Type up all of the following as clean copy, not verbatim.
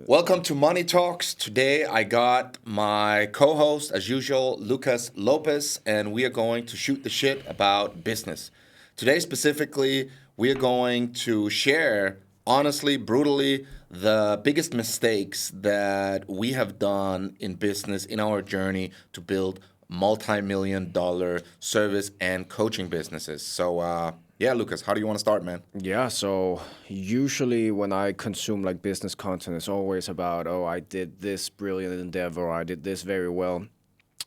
Welcome to Money Talks. Today I got my co-host, as usual, Lucas Lopez, and we are going to shoot the shit about business. Today specifically, we are going to share, honestly, brutally, the biggest mistakes that we have done in business in our journey to build multi-million dollar service and coaching businesses. So, yeah, Lucas, how do you want to start, man? Yeah, so usually when I consume like business content, it's always about, oh, I did this brilliant endeavor, or I did this very well.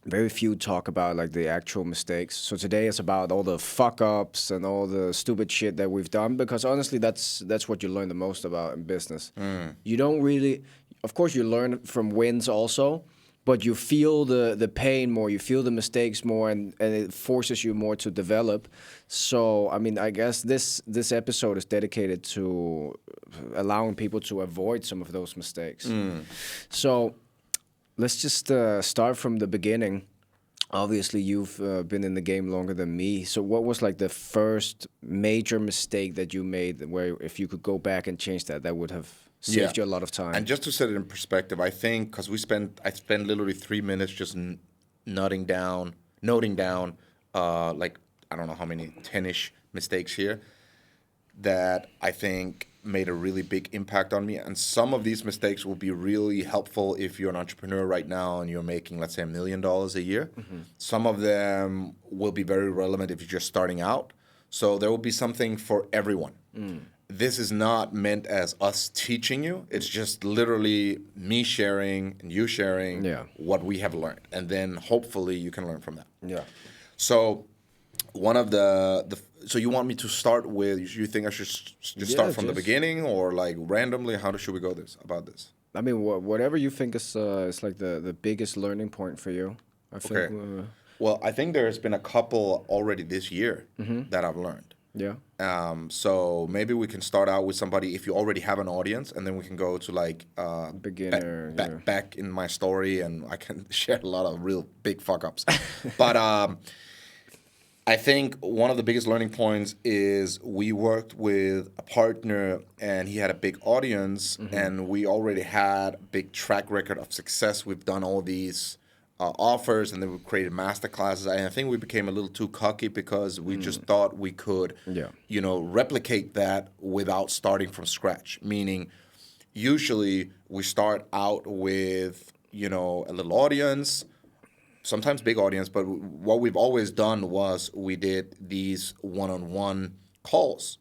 Very few talk about like the actual mistakes. So today it's about all the fuck ups and all the stupid shit that we've done because honestly that's what you learn the most about in business. You don't really, of course you learn from wins also, but you feel the pain more, you feel the mistakes more, and it forces you more to develop. So I mean, I guess this episode is dedicated to allowing people to avoid some of those mistakes. So let's just start from the beginning. Obviously, you've been in the game longer than me. So what was like the first major mistake that you made where if you could go back and change that, that would have saved you a lot of time? And just to set it in perspective, I think because I spent literally 3 minutes just noting down, like I don't know how many 10-ish mistakes here that I think made a really big impact on me. And some of these mistakes will be really helpful if you're an entrepreneur right now and you're making, let's say, $1 million a year. Some of them will be very relevant if you're just starting out. So there will be something for everyone. This is not meant as us teaching you. It's just literally me sharing and you sharing what we have learned. And then hopefully you can learn from that. Yeah. So one of so you want me to start with, you think I should just start from the beginning or like randomly? How should we go about this? I mean, whatever you think is like the biggest learning point for you. I think. Well, I think there's been a couple already this year that I've learned. Yeah. So maybe we can start out with somebody if you already have an audience, and then we can go to like beginner back in my story, and I can share a lot of real big fuck ups. But I think one of the biggest learning points is we worked with a partner, and he had a big audience, and we already had a big track record of success. We've done all these offers, and then we created masterclasses. And I think we became a little too cocky because we just thought we could, replicate that without starting from scratch. Meaning, usually we start out with, a little audience, sometimes big audience, but what we've always done was we did these one-on-one calls.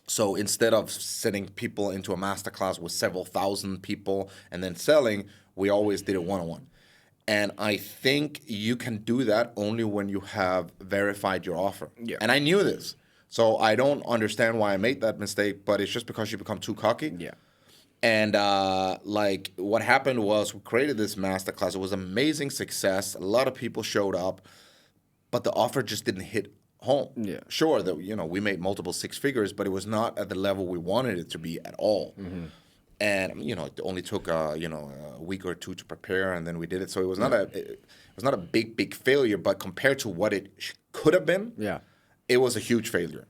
So instead of sending people into a masterclass with several thousand people and then selling, we always did it one-on-one. And I think you can do that only when you have verified your offer. Yeah. And I knew this. So I don't understand why I made that mistake, but it's just because you become too cocky. Yeah. And like what happened was we created this masterclass. It was amazing success. A lot of people showed up, but the offer just didn't hit home. Yeah. Sure, that we made multiple six figures, but it was not at the level we wanted it to be at all. And it only took a week or two to prepare, and then we did it. So it was not a big failure, but compared to what it could have been, it was a huge failure.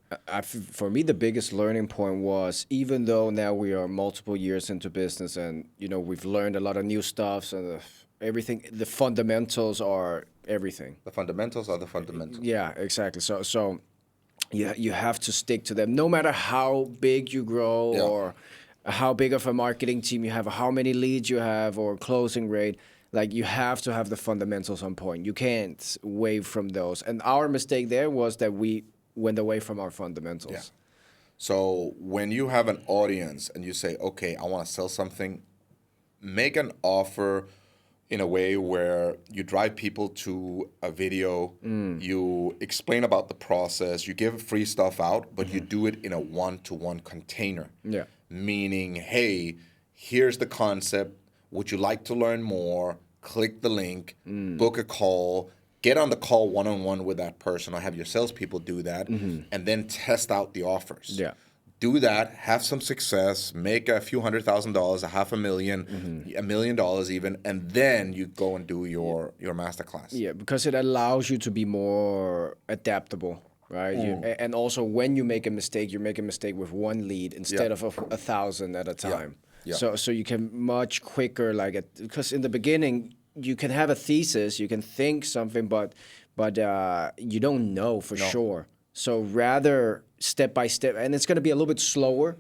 For me, the biggest learning point was, even though now we are multiple years into business and we've learned a lot of new stuff, so everything, the fundamentals are everything. The fundamentals are the fundamentals. Yeah, exactly. So you have to stick to them, no matter how big you grow or how big of a marketing team you have, or how many leads you have, or closing rate. Like, you have to have the fundamentals on point. You can't wave from those. And our mistake there was that we went away from our fundamentals. Yeah. So when you have an audience and you say, okay, I want to sell something, make an offer in a way where you drive people to a video, you explain about the process, you give free stuff out, but you do it in a one-to-one container. Yeah. Meaning, hey, here's the concept. Would you like to learn more? Click the link, book a call, get on the call one-on-one with that person, or have your salespeople do that, and then test out the offers. Yeah. Do that, have some success, make a few $100,000, $500,000, $1 million even, and then you go and do your masterclass. Yeah, because it allows you to be more adaptable. Right, and also when you make a mistake, you make a mistake with one lead instead of 1,000 at a time. Yeah. So you can much quicker because in the beginning you can have a thesis, you can think something, but you don't know for No. sure. So rather step by step, and it's going to be a little bit slower,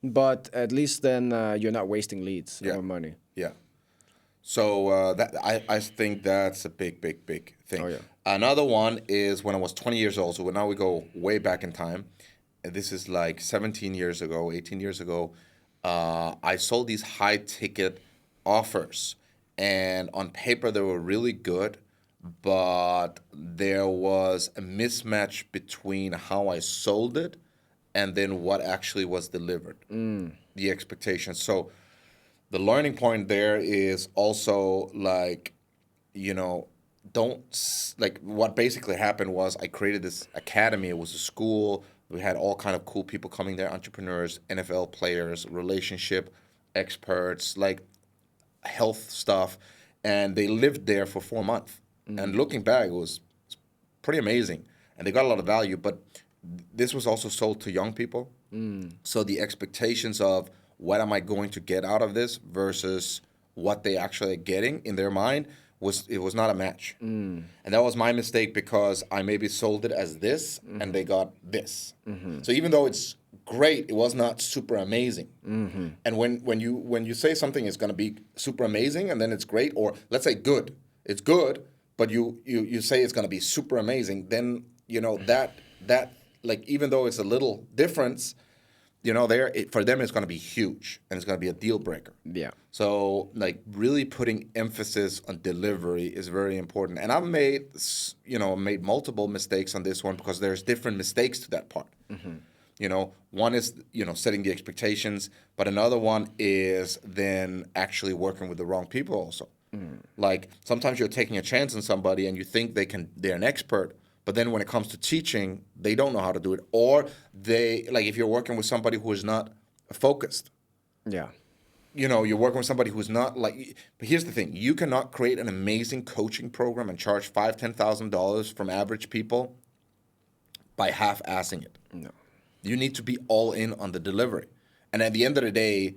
but at least then you're not wasting leads Yeah. or money. Yeah. So that I think that's a big, big, big thing. Oh, yeah. Another one is when I was 20 years old. So now we go way back in time. And this is like 17 years ago, 18 years ago. I sold these high ticket offers, and on paper they were really good, but there was a mismatch between how I sold it and then what actually was delivered, the expectations. So the learning point there is also like, you know, like what basically happened was I created this academy. It was a school. We had all kind of cool people coming there, entrepreneurs, NFL players, relationship experts, like health stuff, and they lived there for 4 months. And looking back, it was pretty amazing, and they got a lot of value. But this was also sold to young people, so the expectations of what am I going to get out of this versus what they actually are getting in their mind was not a match. And that was my mistake because I maybe sold it as this and they got this. So even though it's great, it was not super amazing. And when you say something is going to be super amazing and then it's great, or let's say good, it's good, but you say it's going to be super amazing, then that like even though it's a little difference, for them it's going to be huge and it's going to be a deal breaker. Yeah. So like really putting emphasis on delivery is very important. And I've made multiple mistakes on this one because there's different mistakes to that part. One is setting the expectations, but another one is then actually working with the wrong people also. Like sometimes you're taking a chance on somebody and you think they're an expert, but then when it comes to teaching, they don't know how to do it. Or if you're working with somebody who is not focused, Yeah. you're working with somebody who's not like. But here's the thing: you cannot create an amazing coaching program and charge $5,000-$10,000 from average people by half-assing it. No. You need to be all in on the delivery, and at the end of the day,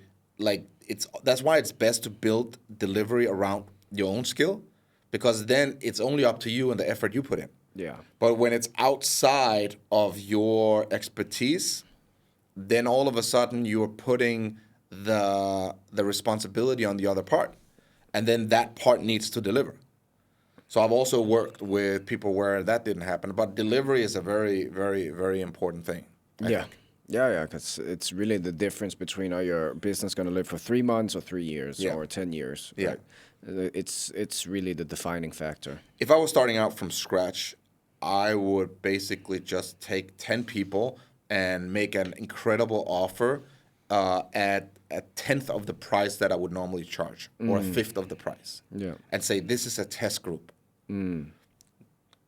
that's why it's best to build delivery around your own skill, because then it's only up to you and the effort you put in. Yeah. But when it's outside of your expertise, then all of a sudden you're putting the responsibility on the other part, and then that part needs to deliver. So I've also worked with people where that didn't happen, but delivery is a very, very, very important thing. I Yeah. think. Yeah, because it's really the difference between are your business going to live for 3 months or 3 years Yeah. or 10 years. Yeah. Right? It's really the defining factor. If I was starting out from scratch, I would basically just take 10 people and make an incredible offer at a tenth of the price that I would normally charge, or a fifth of the price. Yeah. And say, this is a test group.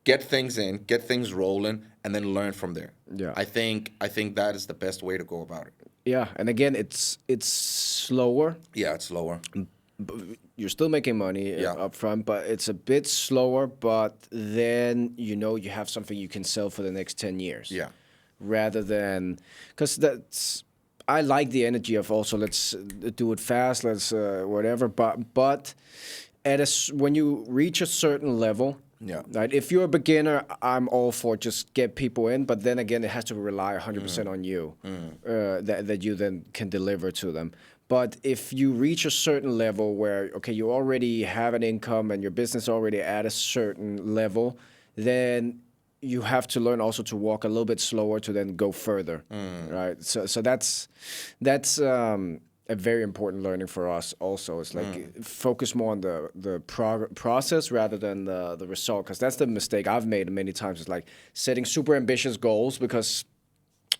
Get things in, get things rolling, and then learn from there. Yeah. I think that is the best way to go about it. Yeah, and again, it's slower. Yeah, it's slower. You're still making money Yeah. up front, but it's a bit slower. But then you have something you can sell for the next 10 years. Yeah. Rather than, because I like the energy of also let's do it fast, let's whatever. But when you reach a certain level. Yeah. Right. If you're a beginner, I'm all for just get people in, but then again, it has to rely 100% on you that you then can deliver to them. But if you reach a certain level where you already have an income and your business already at a certain level, then you have to learn also to walk a little bit slower to then go further. Right. So that's a very important learning for us also. It's like focus more on the process rather than the result, because that's the mistake I've made many times. It's like setting super ambitious goals because,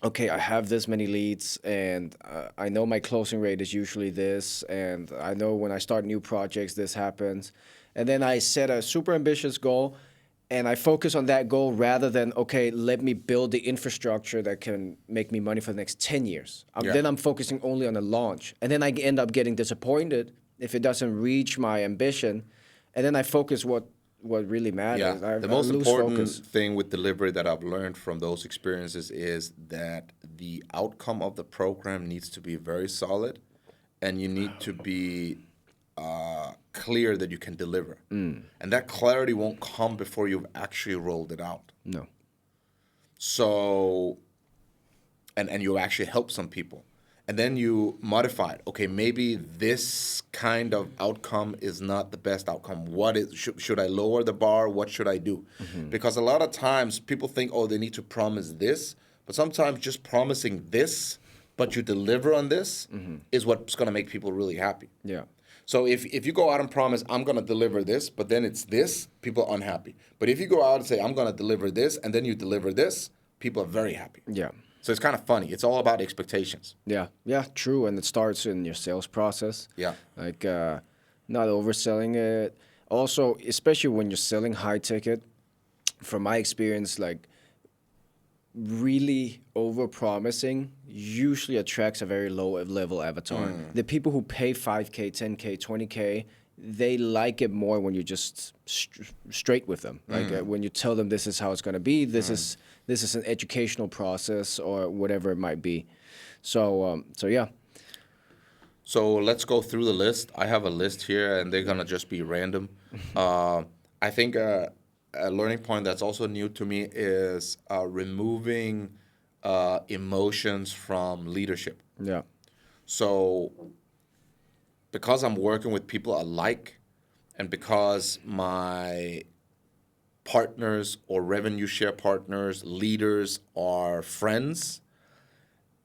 I have this many leads and I know my closing rate is usually this, and I know when I start new projects this happens, and then I set a super ambitious goal and I focus on that goal rather than, let me build the infrastructure that can make me money for the next 10 years. Then I'm focusing only on the launch. And then I end up getting disappointed if it doesn't reach my ambition. And then I focus what really matters. Yeah. The most important thing with delivery that I've learned from those experiences is that the outcome of the program needs to be very solid, and you need to be clear that you can deliver. And that clarity won't come before you've actually rolled it out. No. So, and you actually help some people. And then you modify it. Okay, maybe this kind of outcome is not the best outcome. What is should I lower the bar? What should I do? Because a lot of times people think, oh, they need to promise this, but sometimes just promising this, but you deliver on this, is what's going to make people really happy. Yeah. So if you go out and promise, I'm going to deliver this, but then it's this, people are unhappy. But if you go out and say, I'm going to deliver this, and then you deliver this, people are very happy. Yeah. So it's kind of funny. It's all about expectations. Yeah. Yeah. True. And it starts in your sales process. Yeah. Like not overselling it. Also, especially when you're selling high ticket, from my experience, like really over promising usually attracts a very low level avatar. The people who pay 5K, 10K, 20K, they like it more when you're just straight with them. Like when you tell them this is how it's going to be, this is an educational process or whatever it might be. So yeah. So let's go through the list. I have a list here, and they're going to just be random. I think a learning point that's also new to me is removing emotions from leadership. Yeah. So because I'm working with people I like, and because my partners or revenue share partners, leaders are friends,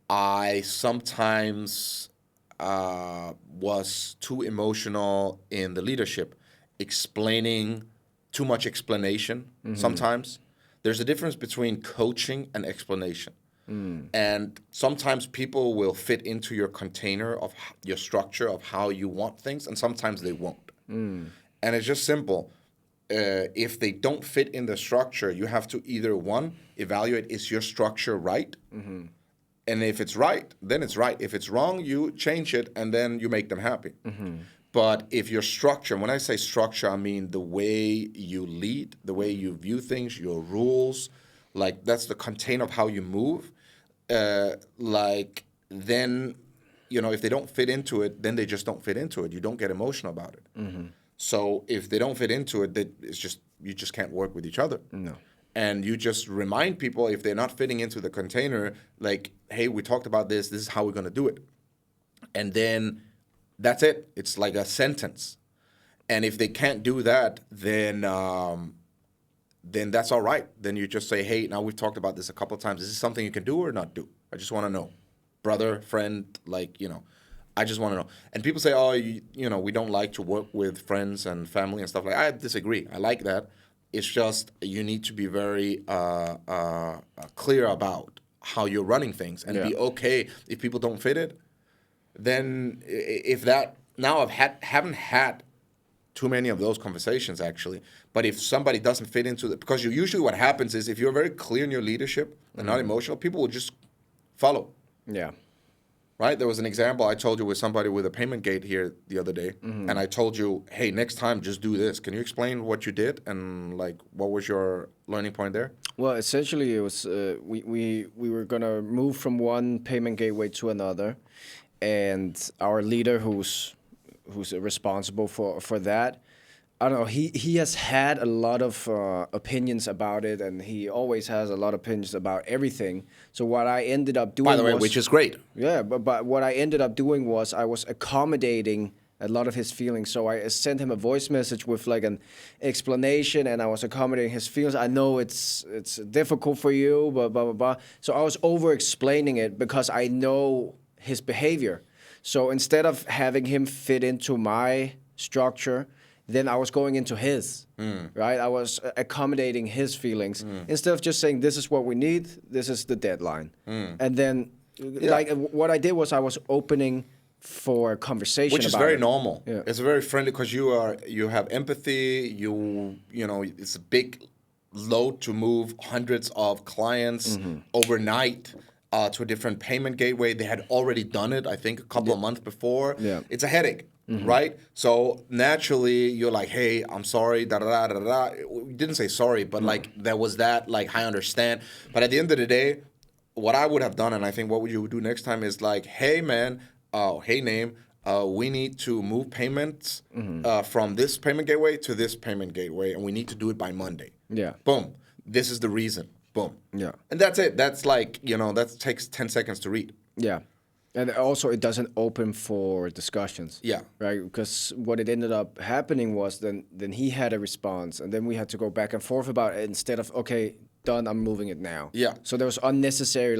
I sometimes was too emotional in the leadership, explaining too much explanation sometimes. There's a difference between coaching and explanation. And sometimes people will fit into your container of your structure of how you want things, and sometimes they won't. And it's just simple. If they don't fit in the structure, you have to either, one, evaluate, is your structure right? And if it's right, then it's right. If it's wrong, you change it, and then you make them happy. But if your structure, when I say structure, I mean the way you lead, the way you view things, your rules, like that's the container of how you move. Then, if they don't fit into it, then they just don't fit into it. You don't get emotional about it. So if they don't fit into it, you just can't work with each other. No. And you just remind people, if they're not fitting into the container, like, hey, we talked about this is how we're going to do it. And then that's it. It's like a sentence. And if they can't do that, then that's all right. Then you just say, hey, now we've talked about this a couple of times. Is this something you can do or not do? I just want to know. Brother, friend, I just want to know. And people say, oh, we don't like to work with friends and family and stuff like that. I disagree. I like that. It's just you need to be very clear about how you're running things and be okay if people don't fit it. Then haven't had too many of those conversations actually. But if somebody doesn't fit into it, because usually what happens is if you're very clear in your leadership and not emotional, people will just follow. Yeah. Right? There was an example I told you with somebody with a payment gate here the other day, and I told you, hey, next time just do this. Can you explain what you did and what was your learning point there? Well, essentially, it was we were gonna move from one payment gateway to another, and our leader, who's responsible for that, I don't know. He has had a lot of opinions about it, and he always has a lot of opinions about everything. So what I ended up doing, by the way, which is great. Yeah, but what I ended up doing was I was accommodating a lot of his feelings. So I sent him a voice message with like an explanation, and I was accommodating his feelings. I know it's difficult for you, but blah blah blah. So I was over explaining it because I know his behavior. So instead of having him fit into my structure, then I was going into his, right? I was accommodating his feelings instead of just saying, this is what we need, this is the deadline. And then, what I did was I was opening for conversation Which is about very it. normal. Yeah. It's very friendly because you have empathy, it's a big load to move hundreds of clients overnight to a different payment gateway. They had already done it, I think, a couple of months before. Yeah. It's a headache. Right? So naturally, you're like, hey, I'm sorry, da-da-da-da-da. We didn't say sorry, but there was that, I understand. But at the end of the day, what I would have done, and I think what you would do next time is like, hey, man, hey, name, we need to move payments from this payment gateway to this payment gateway, and we need to do it by Monday. Yeah. Boom. This is the reason. Boom. Yeah. And that's it. That's like, that takes 10 seconds to read. Yeah. And also, it doesn't open for discussions. Yeah. Right? Because what it ended up happening was then he had a response, and then we had to go back and forth about it instead of, okay, done, I'm moving it now. Yeah. So there was unnecessary,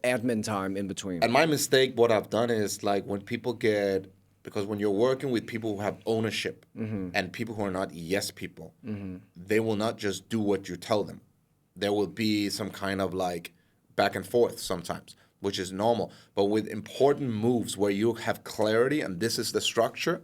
admin time in between. And my mistake, what I've done is, like, when people because when you're working with people who have ownership and people who are not yes people, they will not just do what you tell them. There will be some kind of, like, back and forth sometimes, which is normal. But with important moves where you have clarity and this is the structure,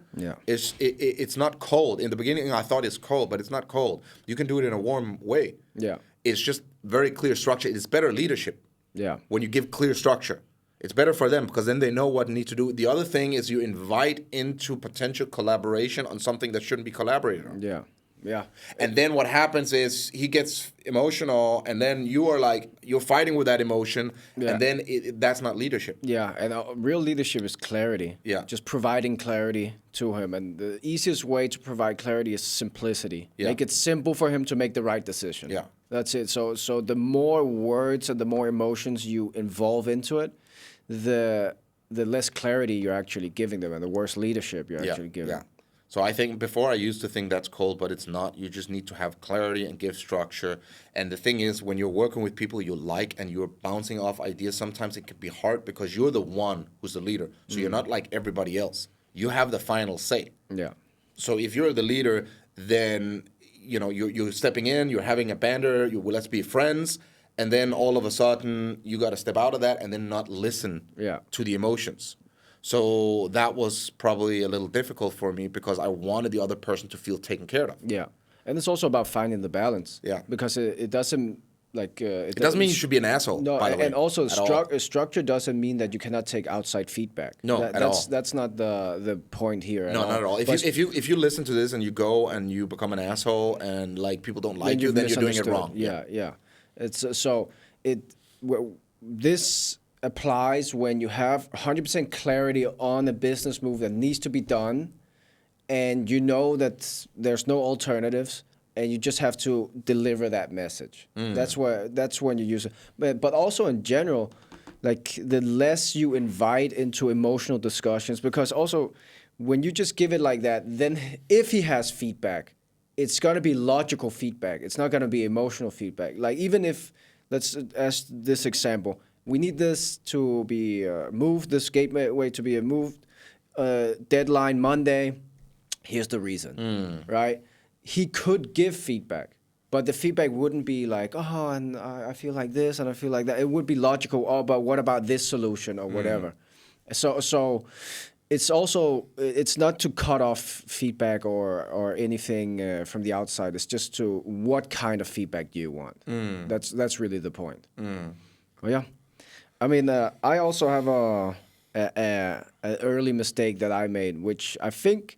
it's not cold. In the beginning, I thought it's cold, but it's not cold. You can do it in a warm way. Yeah. It's just very clear structure. It's better leadership. Yeah. When you give clear structure. It's better for them because then they know what need to do. The other thing is you invite into potential collaboration on something that shouldn't be collaborated on. Yeah. Yeah. And then what happens is he gets emotional, and then you're fighting with that emotion, and then that's not leadership. Yeah, and real leadership is clarity. Yeah. Just providing clarity to him. And the easiest way to provide clarity is simplicity. Yeah. Make it simple for him to make the right decision. Yeah. That's it. So the more words and the more emotions you involve into it, the less clarity you're actually giving them, and the worse leadership you're actually giving. Yeah. So I think before I used to think that's cold, but it's not. You just need to have clarity and give structure. And the thing is, when you're working with people you like and you're bouncing off ideas, sometimes it can be hard because you're the one who's the leader. So you're not like everybody else. You have the final say. Yeah. So if you're the leader, then you're stepping in, you're having a banter, let's be friends, and then all of a sudden you got to step out of that and then not listen to the emotions. So that was probably a little difficult for me because I wanted the other person to feel taken care of. Yeah. And it's also about finding the balance. Yeah. Because it doesn't it doesn't mean you should be an asshole. No, by the way, and also all. structure doesn't mean that you cannot take outside feedback. No, at all. That's not the point here. No, not at all. If you listen to this and you go and you become an asshole and like people don't like you, then you're doing it wrong. Yeah. It's this applies when you have 100% clarity on a business move that needs to be done, and you know that there's no alternatives, and you just have to deliver that message. That's when you use it. But also in general, like the less you invite into emotional discussions, because also when you just give it like that, then if he has feedback, it's going to be logical feedback. It's not going to be emotional feedback. Like even if, let's ask this example, we need this to be moved, this gateway to be moved, deadline Monday, here's the reason, right? He could give feedback, but the feedback wouldn't be like, oh, and I feel like this and I feel like that. It would be logical, oh, but what about this solution or whatever? So it's also, it's not to cut off feedback or anything from the outside. It's just to what kind of feedback do you want? That's really the point. Well, yeah. I mean, I also have an early mistake that I made, which I think,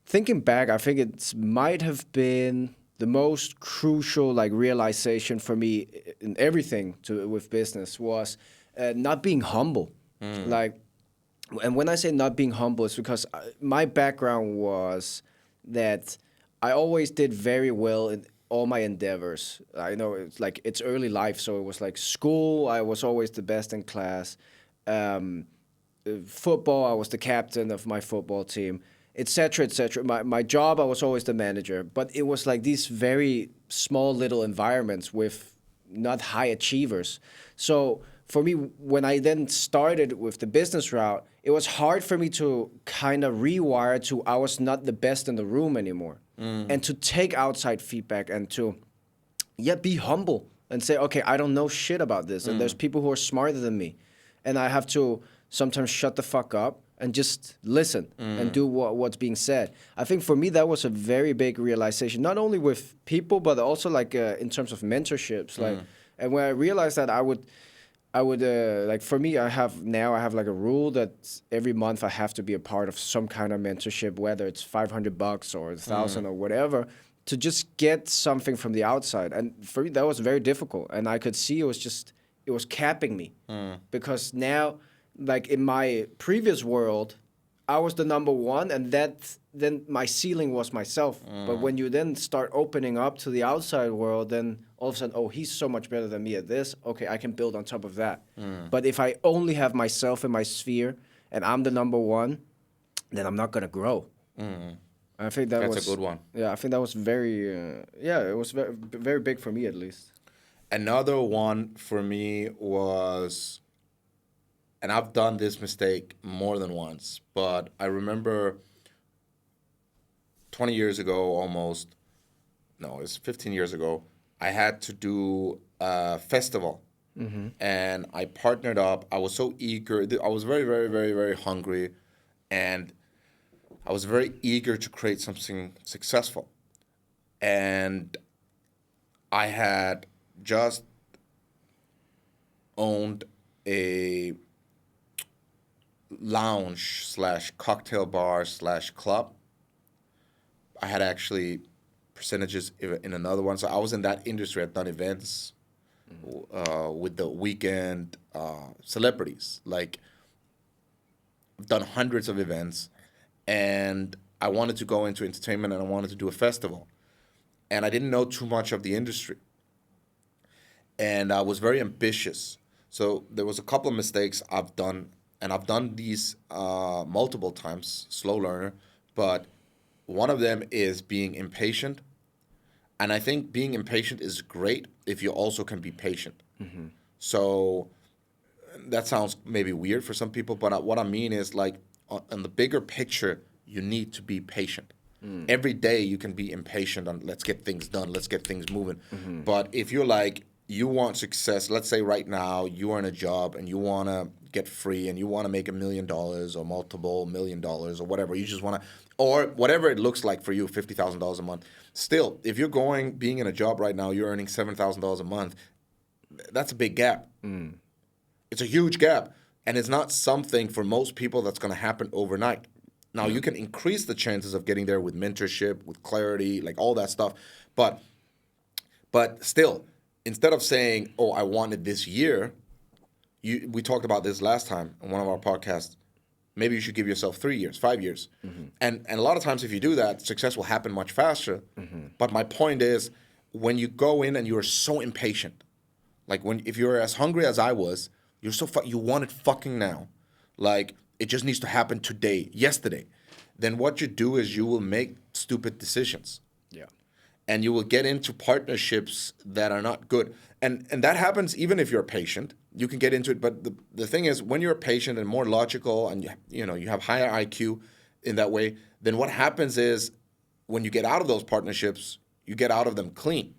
thinking back, I think it might have been the most crucial realization for me in everything with business was not being humble. And when I say not being humble, it's because my background was that I always did very well in all my endeavors. I know it's early life, so it was like school, I was always the best in class. Football, I was the captain of my football team, etc., etc. My job, I was always the manager. But it was like these very small little environments with not high achievers. So for me, when I then started with the business route, it was hard for me to kind of rewire to I was not the best in the room anymore. And to take outside feedback and to, be humble and say, okay, I don't know shit about this. And there's people who are smarter than me. And I have to sometimes shut the fuck up and just listen and do what's being said. I think for me, that was a very big realization, not only with people, but also in terms of mentorships. And when I realized that I would for me, I have a rule that every month I have to be a part of some kind of mentorship, whether it's $500 or $1,000 or whatever, to just get something from the outside. And for me, that was very difficult. And I could see it was capping me because now, in my previous world, I was the number one, and then my ceiling was myself. But when you then start opening up to the outside world, then all of a sudden, oh, he's so much better than me at this. Okay, I can build on top of that. But if I only have myself in my sphere and I'm the number one, then I'm not gonna grow. I think That's a good one. Yeah, I think that was very. It was very very big for me at least. Another one for me was, and I've done this mistake more than once, but I remember 20 years ago almost, no, it's 15 years ago, I had to do a festival. And I partnered up. I was so eager. I was very, very, very, very hungry. And I was very eager to create something successful. And I had just owned a lounge slash cocktail bar slash club. I had actually percentages in another one. So I was in that industry. I'd done events with the weekend celebrities. Like, I've done hundreds of events, and I wanted to go into entertainment and I wanted to do a festival. And I didn't know too much of the industry. And I was very ambitious. So there was a couple of mistakes I've done, and I've done these multiple times, slow learner, but one of them is being impatient. And I think being impatient is great if you also can be patient. So that sounds maybe weird for some people, but what I mean is, like, on the bigger picture, you need to be patient. Every day you can be impatient on, let's get things done, let's get things moving. But if you're like, you want success, let's say right now you are in a job and you want to get free and you want to make $1 million or multiple $1 million or whatever, you just want to, or whatever it looks like for you, $50,000 a month. Still, if you're being in a job right now, you're earning $7,000 a month, that's a big gap. It's a huge gap. And it's not something for most people that's going to happen overnight. Now, you can increase the chances of getting there with mentorship, with clarity, like all that stuff. But still, instead of saying, oh, I want it this year, we talked about this last time in one of our podcasts, maybe you should give yourself 3 years, 5 years. And a lot of times if you do that, success will happen much faster. But my point is, when you go in and you're so impatient, like if you're as hungry as I was, you're you want it fucking now. Like, it just needs to happen today, yesterday. Then what you do is you will make stupid decisions. Yeah. And you will get into partnerships that are not good. And that happens even if you're patient. You can get into it, but the thing is, when you're patient and more logical and you have higher IQ in that way, then what happens is, when you get out of those partnerships, you get out of them clean.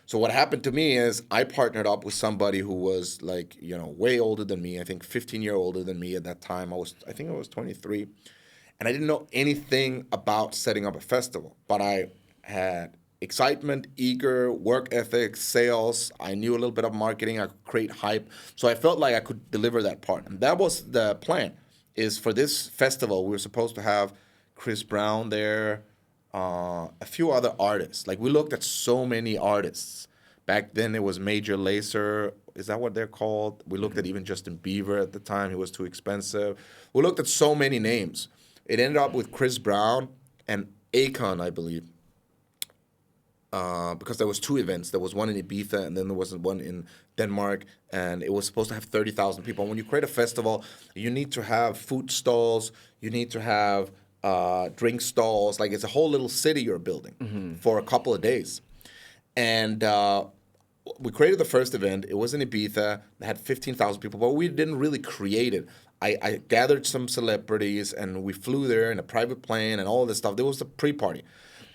So what happened to me is, I partnered up with somebody who was like, way older than me. I think 15-year older than me at that time. I think I was 23. And I didn't know anything about setting up a festival, but I had excitement, eager, work ethic, sales. I knew a little bit of marketing. I could create hype. So I felt like I could deliver that part. And that was the plan, is for this festival, we were supposed to have Chris Brown there, a few other artists. Like, we looked at so many artists. Back then it was Major Lazer. Is that what they're called? We looked at even Justin Bieber at the time. He was too expensive. We looked at so many names. It ended up with Chris Brown and Akon, I believe. Because there was two events. There was one in Ibiza and then there was one in Denmark, and it was supposed to have 30,000 people. And when you create a festival, you need to have food stalls, you need to have drink stalls. Like, it's a whole little city you're building for a couple of days. And we created the first event. It was in Ibiza. It had 15,000 people, but we didn't really create it. I gathered some celebrities, and we flew there in a private plane and all this stuff. There was a pre-party.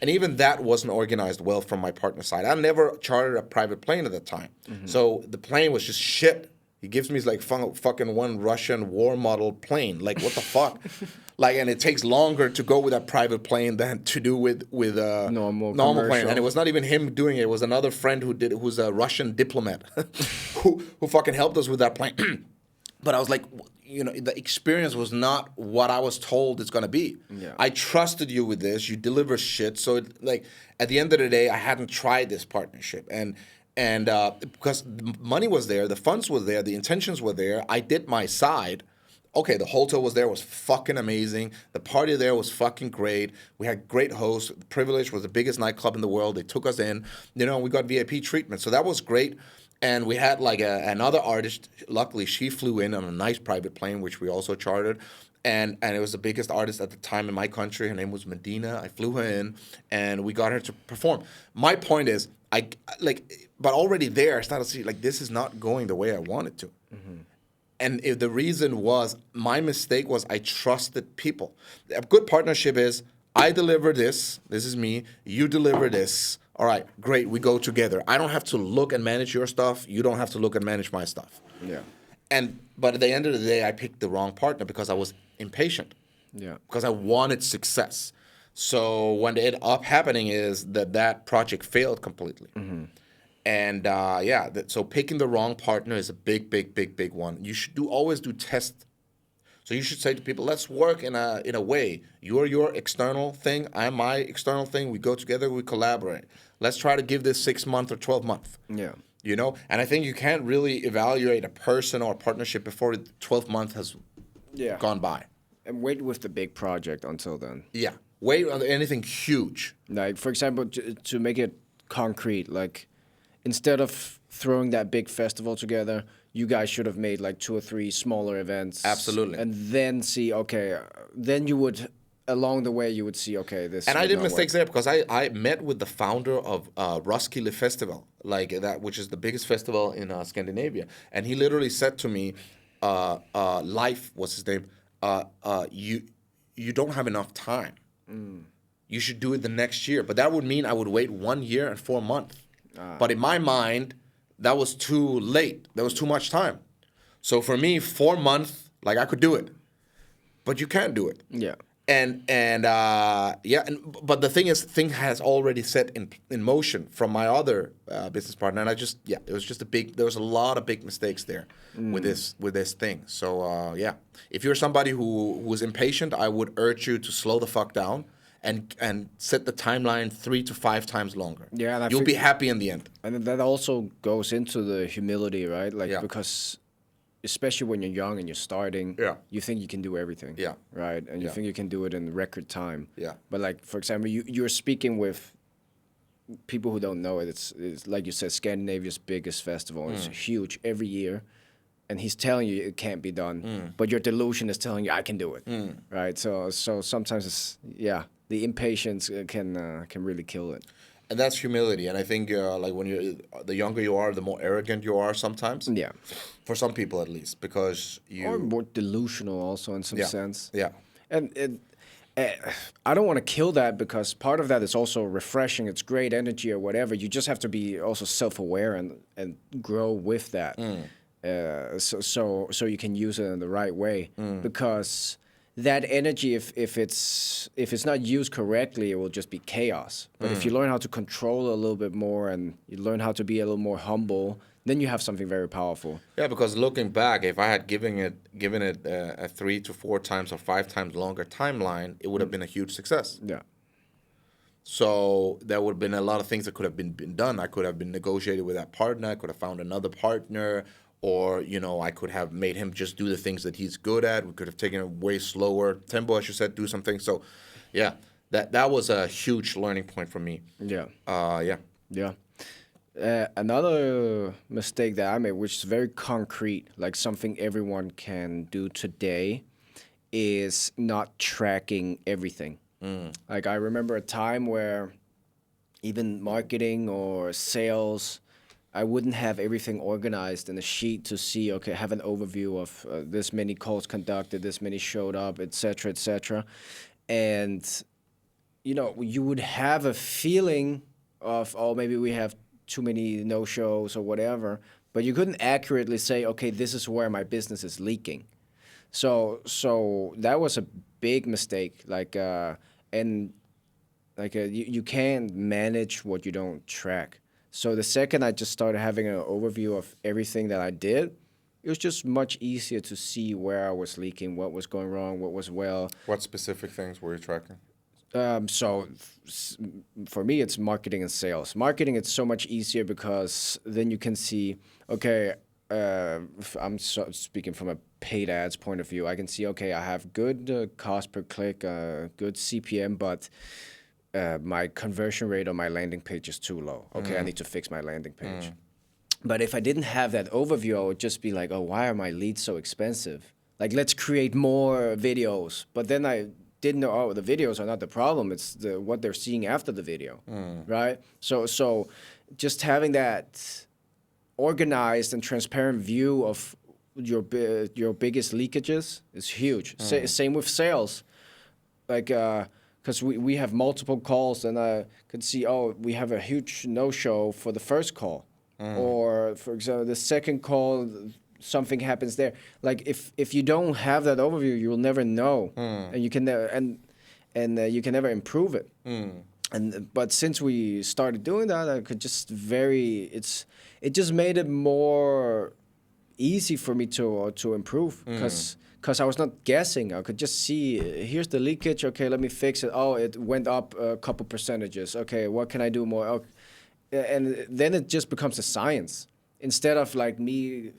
And even that wasn't organized well from my partner's side. I never chartered a private plane at the time. So the plane was just shit. He gives me like fucking one Russian war model plane. Like, what the fuck? Like, and it takes longer to go with a private plane than to do with a normal plane. And it was not even him doing it. It was another friend who's a Russian diplomat who fucking helped us with that plane. But I was like, the experience was not what I was told it's going to be. Yeah. I trusted you with this. You deliver shit. So, at the end of the day, I hadn't tried this partnership. And because the money was there, the funds were there, the intentions were there, I did my side. Okay, the hotel was there, was fucking amazing. The party there was fucking great. We had great hosts. The Privilege was the biggest nightclub in the world. They took us in. We got VIP treatment. So that was great. And we had like another artist. Luckily, she flew in on a nice private plane, which we also chartered. And it was the biggest artist at the time in my country. Her name was Medina. I flew her in, and we got her to perform. My point is, but already there, I started to see like this is not going the way I wanted to. Mm-hmm. And if the reason was my mistake was I trusted people. A good partnership is I deliver this. This is me. You deliver this. All right, great. We go together. I don't have to look and manage your stuff. You don't have to look and manage my stuff. Yeah. But at the end of the day, I picked the wrong partner because I was impatient. Yeah. Because I wanted success. So what ended up happening is that project failed completely. Mm-hmm. And so picking the wrong partner is a big, big, big, big one. You should always do tests. So you should say to people, let's work in a way. You're your external thing. I'm my external thing. We go together. We collaborate. Let's try to give this 6 month or 12 month. Yeah. And I think you can't really evaluate a person or a partnership before the 12 month has gone by. And wait with the big project until then. Yeah. Wait on anything huge. Like, for example, to make it concrete, like instead of throwing that big festival together, you guys should have made like 2 or 3 smaller events. Absolutely. And then see, okay, then you would, along the way, you would see, okay, this. And I did mistakes there because I met with the founder of Roskilde Festival, like that, which is the biggest festival in Scandinavia. And he literally said to me, Leif was his name, you don't have enough time. Mm. You should do it the next year. But that would mean I would wait 1 year and 4 months. But in my mind, that was too late. That was too much time. So for me, 4 months, like I could do it. But you can't do it. Yeah. But the thing is, thing has already set in motion from my other business partner, and there was a lot of big mistakes there with this thing. So if you're somebody who is impatient, I would urge you to slow the fuck down and set the timeline 3 to 5 times longer. Yeah, and you'll be happy in the end. And that also goes into the humility, right? Because especially when you're young and you're starting, you think you can do everything, right? And you think you can do it in record time. Yeah. But like, for example, you're speaking with people who don't know it. It's like you said, Scandinavia's biggest festival. It's huge every year. And he's telling you it can't be done. But your delusion is telling you, I can do it, right? So sometimes it's, the impatience can really kill it. And that's humility. And I think like when the younger you are, the more arrogant you are sometimes. Yeah. For some people at least, because or more delusional also in some sense. Yeah. And I don't want to kill that because part of that is also refreshing. It's great energy or whatever. You just have to be also self-aware and grow with that. So you can use it in the right way because that energy, if it's not used correctly, it will just be chaos. But if you learn how to control it a little bit more and you learn how to be a little more humble, then you have something very powerful. Yeah, because looking back, if I had given it a 3 to 4 times or 5 times longer timeline, it would have been a huge success. Yeah. So there would have been a lot of things that could have been done. I could have been negotiated with that partner. I could have found another partner. Or, I could have made him just do the things that he's good at. We could have taken a way slower tempo, as you said, do something. So, yeah, that was a huge learning point for me. Yeah. Yeah. Another mistake that I made, which is very concrete, like something everyone can do today, is not tracking everything. Like I remember a time where even marketing or sales, I wouldn't have everything organized in a sheet to see, okay, have an overview of this many calls conducted, this many showed up, et cetera, and, you would have a feeling of, oh, maybe we have too many no-shows or whatever, but you couldn't accurately say, okay, this is where my business is leaking. So that was a big mistake, you can't manage what you don't track. So the second I just started having an overview of everything that I did, it was just much easier to see where I was leaking, what was going wrong, what was well. What specific things were you tracking? For me, it's marketing and sales. Marketing, it's so much easier because then you can see, okay, I'm speaking from a paid ads point of view. I can see, okay, I have good cost per click, good CPM, but my conversion rate on my landing page is too low. Okay, I need to fix my landing page. But if I didn't have that overview, I would just be like, oh, why are my leads so expensive? Like, let's create more videos. But then I didn't know, oh, the videos are not the problem. It's what they're seeing after the video, right? So just having that organized and transparent view of your biggest leakages is huge. Same with sales. Like, because we have multiple calls, and I could see, oh, we have a huge no-show for the first call. Or, for example, the second call, something happens there. Like, if you don't have that overview, you will never know, and you can never you can never improve it. But since we started doing that, I could just it just made it more easy for me to improve, because I was not guessing. I could just see, here's the leakage. Okay, let me fix it. Oh, it went up a couple percentages. Okay, what can I do more? Okay. And then it just becomes a science instead of like me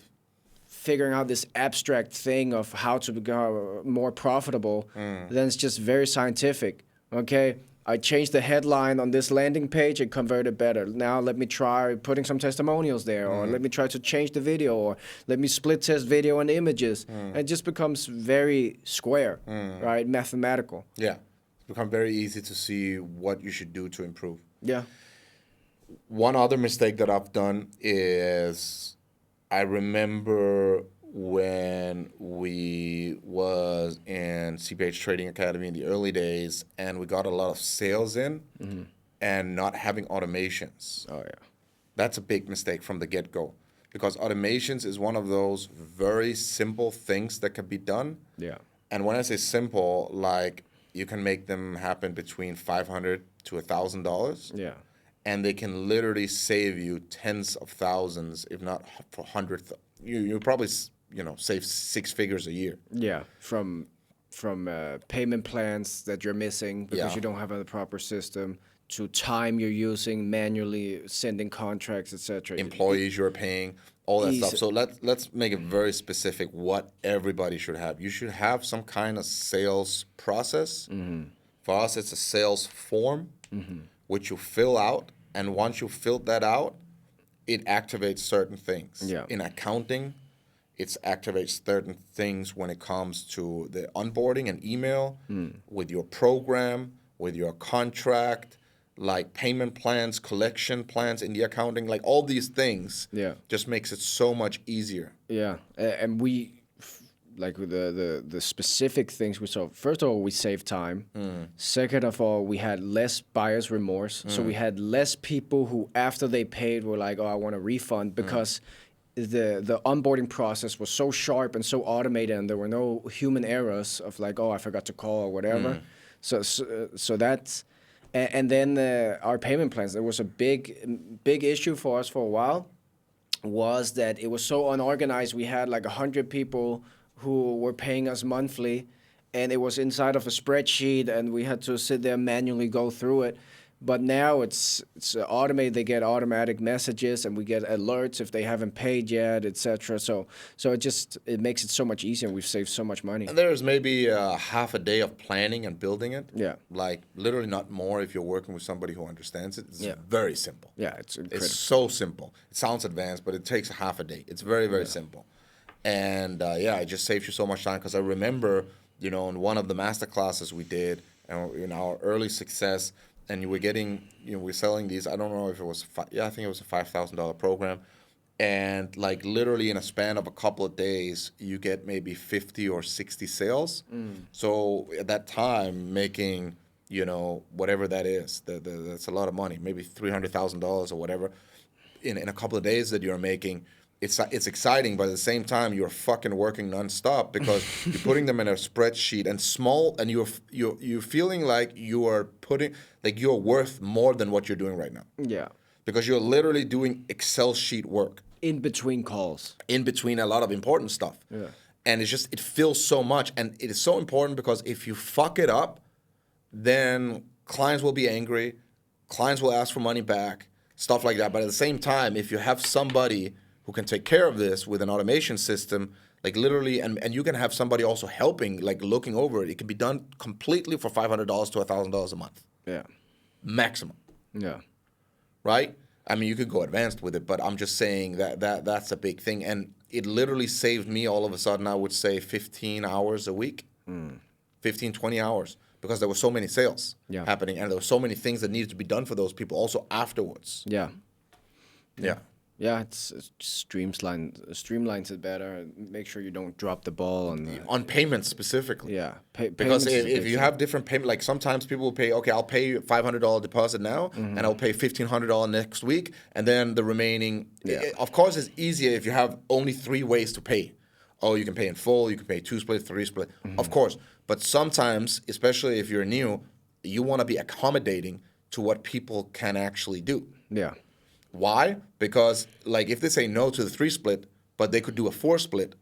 figuring out this abstract thing of how to become more profitable. Then it's just very scientific. Okay, I changed the headline on this landing page, it converted better. Now let me try putting some testimonials there, or let me try to change the video, or let me split test video and images. And it just becomes very square, right? Mathematical. Yeah. It's become very easy to see what you should do to improve. Yeah. One other mistake that I've done is I remember when we was in CPH Trading Academy in the early days, and we got a lot of sales in and not having automations. Oh, yeah. That's a big mistake from the get-go, because automations is one of those very simple things that can be done. Yeah. And when I say simple, like you can make them happen between $500 to $1,000. Yeah. And they can literally save you tens of thousands, if not for hundreds. You probably save six figures a year. Yeah, from payment plans that you're missing because you don't have a proper system, to time you're using manually, sending contracts, etc. Employees you're paying, all that stuff. So let's make it very specific. What everybody should have. You should have some kind of sales process. For us, it's a sales form, which you fill out. And once you fill that out, it activates certain things. Yeah. In accounting, it activates certain things when it comes to the onboarding and email, with your program, with your contract, like payment plans, collection plans in the accounting, like all these things. Yeah. Just makes it so much easier. Yeah, and we, like the specific things we saw. First of all, we saved time. Second of all, we had less buyer's remorse. So we had less people who, after they paid, were like, "Oh, I want a refund," because the onboarding process was so sharp and so automated, and there were no human errors of like, "Oh, I forgot to call," or whatever. So that's, and then our payment plans. There was a big issue for us for a while, was that it was so unorganized. We had like 100 people who were paying us monthly, and it was inside of a spreadsheet, and we had to sit there manually go through it. But now it's automated. They get automatic messages, and we get alerts if they haven't paid yet, etc. So it makes it so much easier, and we've saved so much money. And there's maybe half a day of planning and building it. Yeah. Like literally not more if you're working with somebody who understands it. It's very simple. Yeah, it's incredible. It's so simple. It sounds advanced, but it takes half a day. It's very, very simple. And it just saves you so much time, because I remember, in one of the masterclasses we did, in our early success, and you were getting, we're selling these, I don't know if it was, I think it was a $5,000 program. And like literally in a span of a couple of days, you get maybe 50 or 60 sales. So at that time, making, whatever that is, that's a lot of money, maybe $300,000 or whatever, in a couple of days that you're making. It's exciting, but at the same time, you're fucking working nonstop, because you're putting them in a spreadsheet and you're feeling like you're worth more than what you're doing right now. Yeah. Because you're literally doing Excel sheet work. In between calls. In between a lot of important stuff. Yeah. And it feels so much, and it is so important, because if you fuck it up, then clients will be angry, clients will ask for money back, stuff like that. But at the same time, if you have somebody who can take care of this with an automation system, Like literally, and you can have somebody also helping, like looking over it. It can be done completely for $500 to $1,000 a month, Yeah. maximum, Yeah. right? I mean, you could go advanced with it, but I'm just saying that's a big thing. And it literally saved me all of a sudden, I would say 15 hours a week, 15, 20 hours, because there were so many sales Yeah. happening and there were so many things that needed to be done for those people also afterwards. Yeah. Yeah. Yeah, it's streamlines it better. Make sure you don't drop the ball On payments specifically. yeah. Because Payments is a if big you thing. have different payment, like sometimes people will pay, okay, I'll pay $500 deposit now, and I'll pay $1,500 next week, and then the remaining. Yeah. Of course, it's easier if you have only 3 ways to pay. Oh, you can pay in full, you can pay 2 split, 3 split, of course. But sometimes, especially if you're new, you want to be accommodating to what people can actually do. Yeah. Why? Because like if they say no to the 3 split, but they could do a 4 split,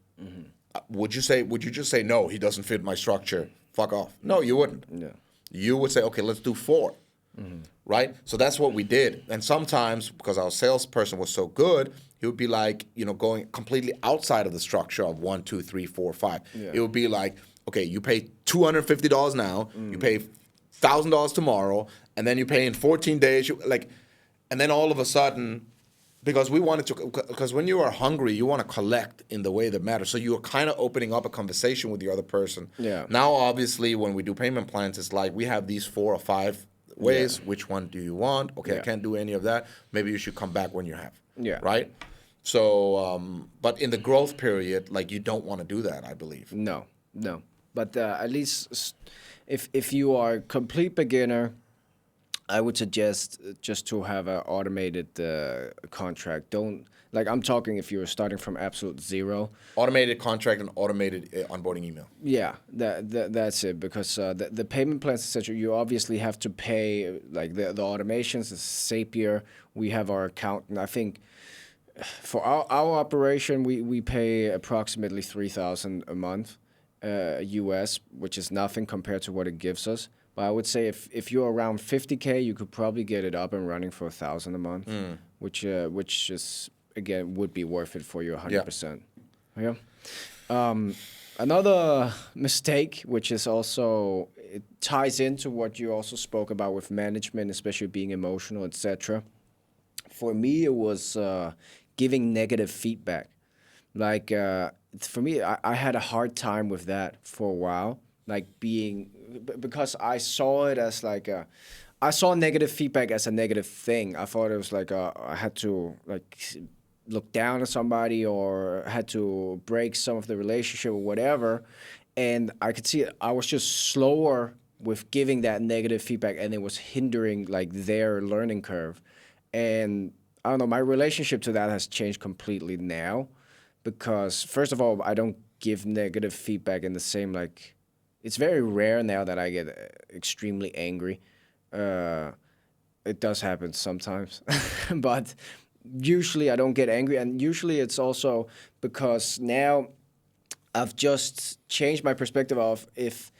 would you just say no, he doesn't fit my structure, fuck off? No, you wouldn't. Yeah. You would say, okay, let's do 4. Right? So that's what we did. And sometimes because our salesperson was so good, he would be like, going completely outside of the structure of 1, 2, 3, 4, 5. Yeah. It would be like, okay, you pay $250 now, you pay $1,000 tomorrow, and then you pay in 14 days. And then all of a sudden, because when you are hungry, you want to collect in the way that matters. So you're kind of opening up a conversation with the other person. Yeah. Now, obviously, when we do payment plans, it's like we have these 4 or 5 ways. Yeah. Which one do you want? Okay, I Yeah. can't do any of that. Maybe you should come back when you have. Yeah. Right? So, but in the growth period, like you don't want to do that, I believe. No. But at least if you are a complete beginner, I would suggest just to have an automated contract. Don't I'm talking if you're starting from absolute zero. Automated contract and automated onboarding email. Yeah, that's it. Because the payment plans, etc. You obviously have to pay the automations. The Zapier, we have our account, and I think for our operation we pay approximately $3,000 a month, US, which is nothing compared to what it gives us. But I would say if you're around 50K, you could probably get it up and running for $1,000 a month, which is again would be worth it for you 100%. Yeah. Another mistake, which is also it ties into what you also spoke about with management, especially being emotional, etc. For me, it was giving negative feedback. For me, I had a hard time with that for a while. Because I saw it as I saw negative feedback as a negative thing. I thought it was I had to look down on somebody or had to break some of the relationship or whatever. And I could see I was just slower with giving that negative feedback, and it was hindering their learning curve. And I don't know, my relationship to that has changed completely now, because first of all, I don't give negative feedback in the same it's very rare now that I get extremely angry. It does happen sometimes, but usually I don't get angry. And usually it's also because now I've just changed my perspective of if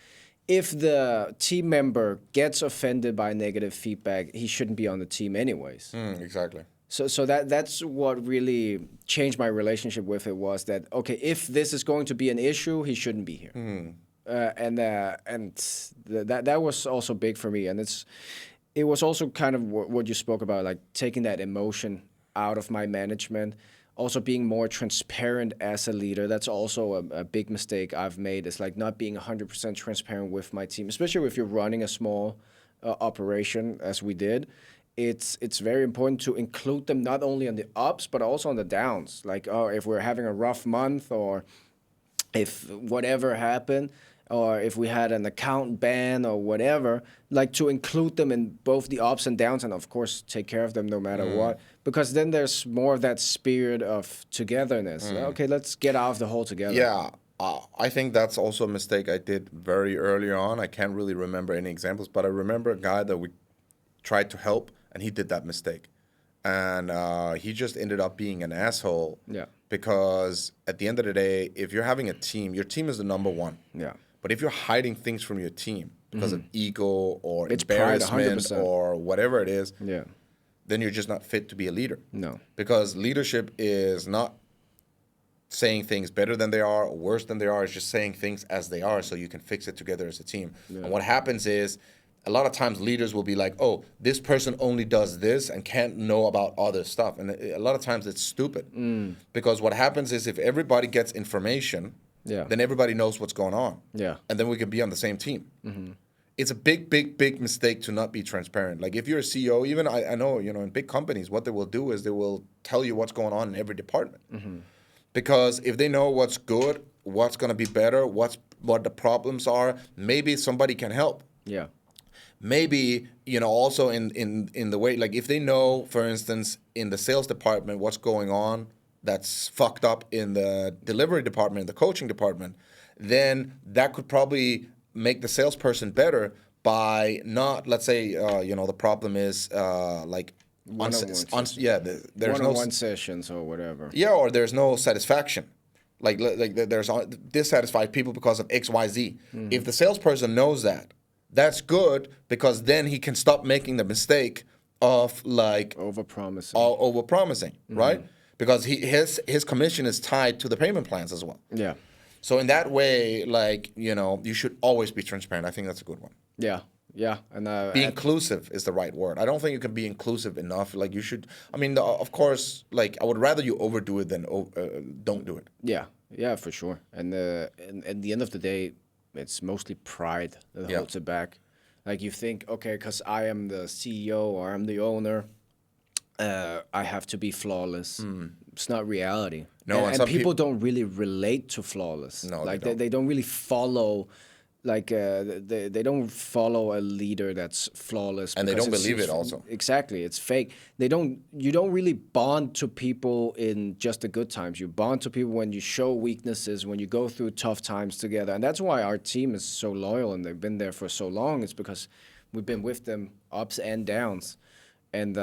the team member gets offended by negative feedback, he shouldn't be on the team anyways. Exactly. So that's what really changed my relationship with it, was that, okay, if this is going to be an issue, he shouldn't be here. And that was also big for me, and it was also kind of what you spoke about, taking that emotion out of my management, also being more transparent as a leader. That's also a big mistake I've made, is not being 100% transparent with my team, especially if you're running a small operation as we did. It's very important to include them not only on the ups but also on the downs. If we're having a rough month, or if whatever happened, or if we had an account ban or whatever, to include them in both the ups and downs, and of course take care of them no matter what, because then there's more of that spirit of togetherness. Okay, let's get out of the hole together. Yeah, I think that's also a mistake I did very early on. I can't really remember any examples, but I remember a guy that we tried to help, and he did that mistake. And he just ended up being an asshole. Yeah. Because at the end of the day, if you're having a team, your team is the number one. Yeah. But if you're hiding things from your team because of ego or It's pride, embarrassment 100%. or whatever it is, Yeah. then you're just not fit to be a leader. No. Because leadership is not saying things better than they are or worse than they are. It's just saying things as they are so you can fix it together as a team. Yeah. And what happens is a lot of times leaders will be like, oh, this person only does this and can't know about other stuff. And a lot of times it's stupid. Because what happens is if everybody gets information, then everybody knows what's going on. Yeah. And then we can be on the same team. It's a big, big, big mistake to not be transparent. Like if you're a CEO, even I know, in big companies, what they will do is they will tell you what's going on in every department. Because if they know what's good, what's going to be better, what the problems are, maybe somebody can help. Yeah. Maybe, also in the way, like if they know, for instance, in the sales department, what's going on that's fucked up in the delivery department, the coaching department, then that could probably make the salesperson better by not, let's say, the problem is like one-on-one there's one-on-one sessions or whatever. Yeah, or there's no satisfaction. Like there's dissatisfied people because of X, Y, Z. If the salesperson knows that, that's good because then he can stop making the mistake of like overpromising, right? Because his commission is tied to the payment plans as well. Yeah. So in that way, like, you should always be transparent. I think that's a good one. Yeah. Yeah. And be inclusive is the right word. I don't think you can be inclusive enough. Like you should, of course, like I would rather you overdo it than don't do it. Yeah. Yeah, for sure. And at the end of the day, it's mostly pride that holds it back. Like you think, okay, because I am the CEO or I'm the owner, I have to be flawless. It's not reality. No, and people don't really relate to flawless. No, like they don't really follow. Like they don't follow a leader that's flawless, and they don't believe it. Also, exactly, it's fake. You don't really bond to people in just the good times. You bond to people when you show weaknesses, when you go through tough times together, and that's why our team is so loyal and they've been there for so long. It's because we've been with them ups and downs, and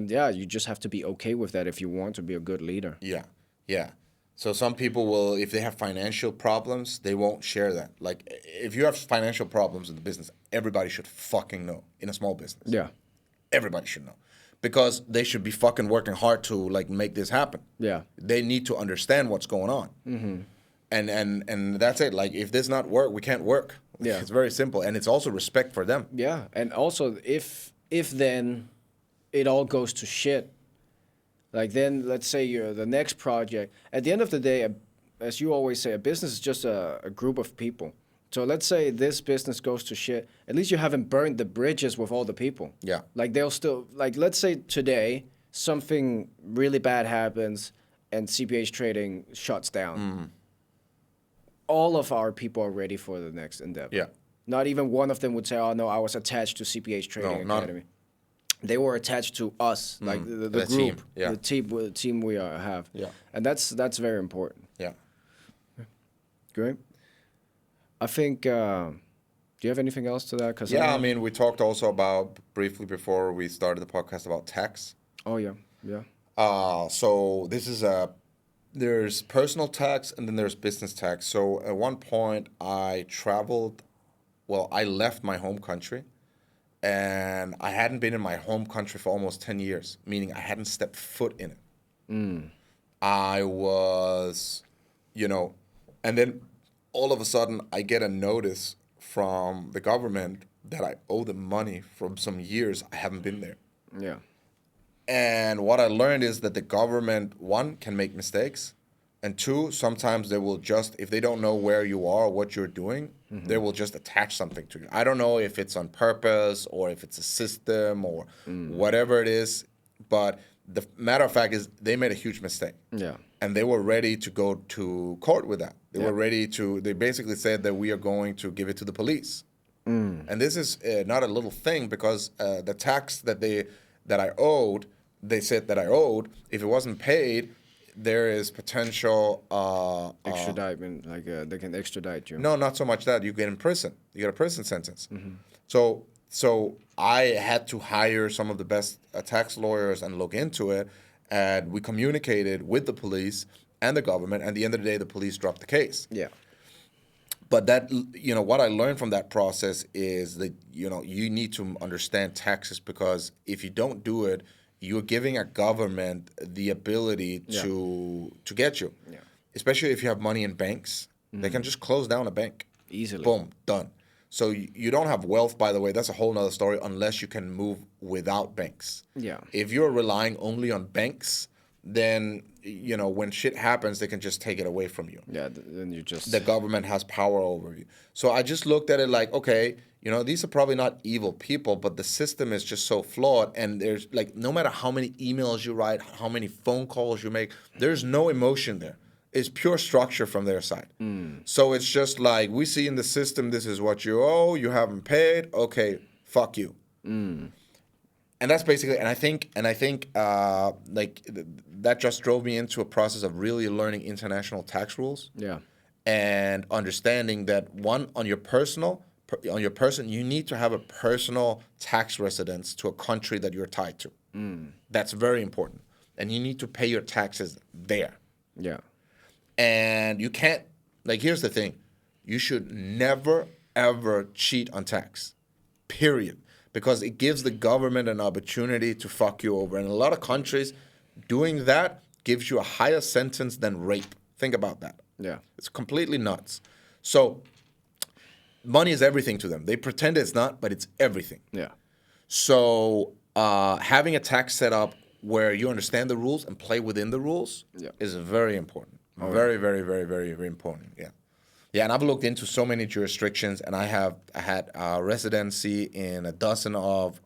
yeah, you just have to be okay with that if you want to be a good leader. Yeah, yeah. So some people will, if they have financial problems, they won't share that. Like, if you have financial problems in the business, everybody should fucking know in a small business. Yeah. Everybody should know. Because they should be fucking working hard to, like, make this happen. Yeah. They need to understand what's going on. And that's it. Like, if this not work, we can't work. Yeah. It's very simple. And it's also respect for them. Yeah. And also, if then it all goes to shit, like then, let's say you're the next project. At the end of the day, as you always say, a business is just a group of people. So let's say this business goes to shit. At least you haven't burned the bridges with all the people. Yeah. Like they'll still, like let's say today something really bad happens and CPH trading shuts down. All of our people are ready for the next endeavor. Yeah. Not even one of them would say, oh no, I was attached to CPH Trading Academy. They were attached to us, like the group, team. Yeah. the team we have. Yeah. And that's very important. Yeah. Great. I think, do you have anything else to that? Cause we talked also about, briefly before we started the podcast, about tax. Oh, yeah, yeah. So this is there's personal tax and then there's business tax. So at one point I left my home country. And I hadn't been in my home country for almost 10 years, meaning I hadn't stepped foot in it. I was, and then all of a sudden I get a notice from the government that I owe them money from some years I haven't been there. Yeah. And what I learned is that the government, one, can make mistakes. And two, sometimes they will just, if they don't know where you are or what you're doing, they will just attach something to you. I don't know if it's on purpose or if it's a system or whatever it is. But the matter of fact is they made a huge mistake. Yeah. And they were ready to go to court with that. They were ready to, they basically said that we are going to give it to the police. And this is not a little thing because the tax that I owed, they said that I owed, if it wasn't paid, there is potential extradite, like they can extradite you. No, not so much that. You get in prison. You get a prison sentence. So I had to hire some of the best tax lawyers and look into it. And we communicated with the police and the government. And at the end of the day, the police dropped the case. Yeah. But that, what I learned from that process is that, you need to understand taxes because if you don't do it, you're giving a government the ability to get you. Yeah. especially if you have money in banks, they can just close down a bank. Easily. Boom, done. So you don't have wealth, by the way. That's a whole nother story unless you can move without banks. Yeah. If you're relying only on banks, then, when shit happens, they can just take it away from you. Yeah, then you just... The government has power over you. So I just looked at it like, okay, these are probably not evil people, but the system is just so flawed. And there's like, no matter how many emails you write, how many phone calls you make, there's no emotion there. It's pure structure from their side. So it's just like, we see in the system, this is what you owe, you haven't paid, okay, fuck you. And that's basically, and I think, that just drove me into a process of really learning international tax rules. Yeah. And understanding that on your person, you need to have a personal tax residence to a country that you're tied to. That's very important. And you need to pay your taxes there. Yeah. And you can't, here's the thing. You should never, ever cheat on tax, period. Because it gives the government an opportunity to fuck you over. And in a lot of countries, doing that gives you a higher sentence than rape. Think about that. Yeah. It's completely nuts. So money is everything to them. They pretend it's not, but it's everything. Yeah. So having a tax setup where you understand the rules and play within the rules is very important. Very, very, very, very, very important. Yeah. Yeah, and I've looked into so many jurisdictions, and I had residency in a dozen of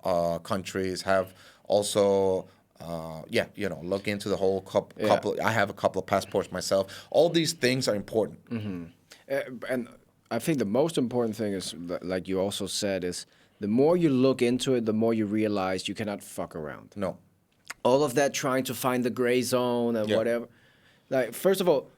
countries, have also, look into the whole couple. I have a couple of passports myself. All these things are important. And I think the most important thing is, like you also said, is the more you look into it, the more you realize you cannot fuck around. No. All of that trying to find the gray zone and whatever. Like, first of all,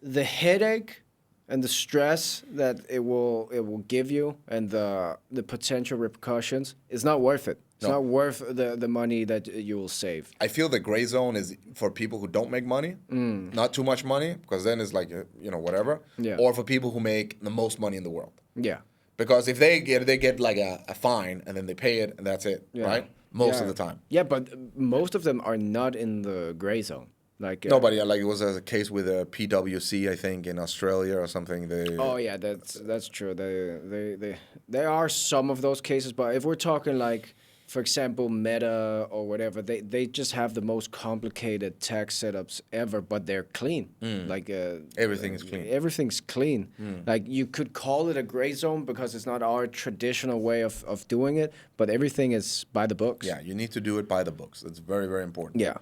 the headache and the stress that it will give you and the potential repercussions is not worth it. It's not worth the money that you will save. I feel the gray zone is for people who don't make money, not too much money, because then it's like, whatever. Yeah. Or for people who make the most money in the world. Yeah. Because if they get like a fine and then they pay it and that's it, right? Most of the time. Yeah, but most of them are not in the gray zone. Like nobody, like it was a case with a PwC, I think, in Australia or something. That's true. There are some of those cases, but if we're talking like, for example, Meta or whatever, they just have the most complicated tax setups ever, but they're clean. Like everything is clean. Everything's clean. Like you could call it a gray zone because it's not our traditional way of doing it, but everything is by the books. Yeah, you need to do it by the books. That's very, very important. Yeah.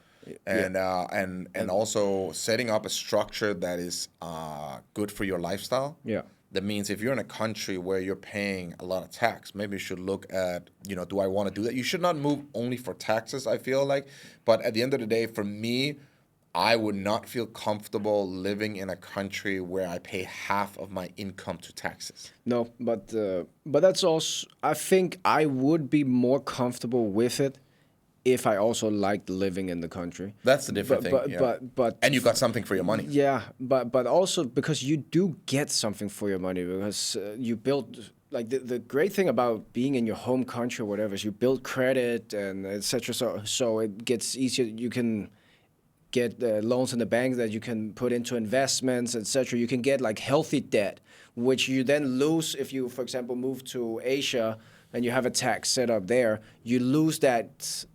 And also setting up a structure that is good for your lifestyle. Yeah. That means if you're in a country where you're paying a lot of tax, maybe you should look at, do I want to do that? You should not move only for taxes, I feel like. But at the end of the day, for me, I would not feel comfortable living in a country where I pay half of my income to taxes. No, but that's also, I think I would be more comfortable with it if I also liked living in the country. That's the different thing. But and you got something for your money. Yeah, but also because you do get something for your money because you build, like the great thing about being in your home country or whatever is you build credit and etc. So it gets easier. You can get loans in the bank that you can put into investments, etc. You can get like healthy debt, which you then lose if you, for example, move to Asia and you have a tax set up there. You lose that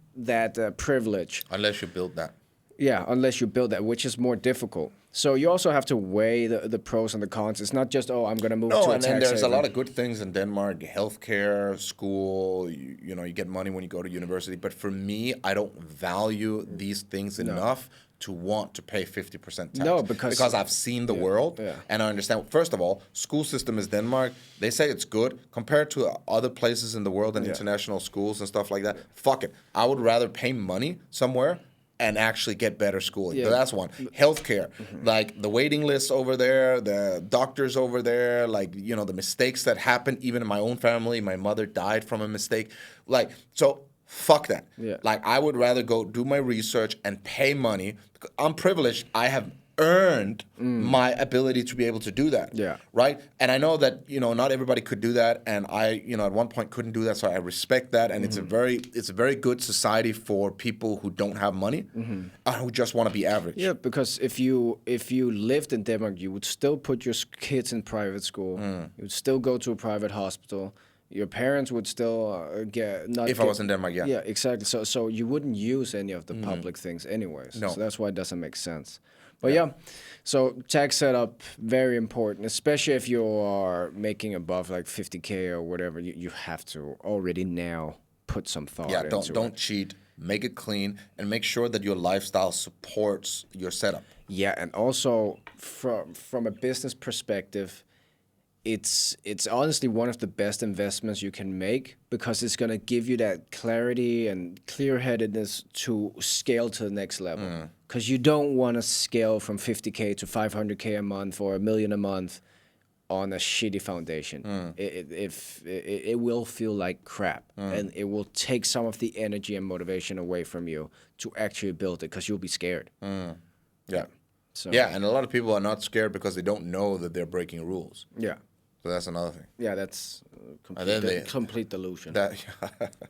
privilege. Unless you build that. Yeah, unless you build that, which is more difficult. So you also have to weigh the pros and the cons. It's not just, I'm going to move to a tax and then there's haven. a lot of good things in Denmark. Healthcare, school, you get money when you go to university. But for me, I don't value these things enough to want to pay 50% tax. No, because I've seen the world and I understand. First of all, school system is Denmark. They say it's good compared to other places in the world and international schools and stuff like that. Fuck it. I would rather pay money somewhere and actually get better schooling. Yeah. That's one. Healthcare, like the waiting lists over there, the doctors over there, like, the mistakes that happen even in my own family. My mother died from a mistake. So fuck that. Yeah. Like, I would rather go do my research and pay money. I'm privileged. I have earned my ability to be able to do that. Yeah. Right. And I know that, not everybody could do that. And I, at one point couldn't do that. So I respect that. And it's a very good society for people who don't have money, who just want to be average. Yeah, because if you lived in Denmark, you would still put your kids in private school. You would still go to a private hospital. Your parents would still I was in Denmark, yeah. Yeah, exactly. So you wouldn't use any of the public things anyways. No. So that's why it doesn't make sense. But yeah, so tax setup, very important, especially if you are making above like 50K or whatever. You have to already now put some thought into it. Don't cheat. Make it clean and make sure that your lifestyle supports your setup. Yeah, and also from a business perspective, it's honestly one of the best investments you can make because it's going to give you that clarity and clear-headedness to scale to the next level. Because you don't want to scale from 50K to 500K a month or $1 million a month on a shitty foundation. It will feel like crap, and it will take some of the energy and motivation away from you to actually build it because you'll be scared. Yeah. So Yeah, and a lot of people are not scared because they don't know that they're breaking rules. yeah. So that's another thing. Yeah, that's complete delusion.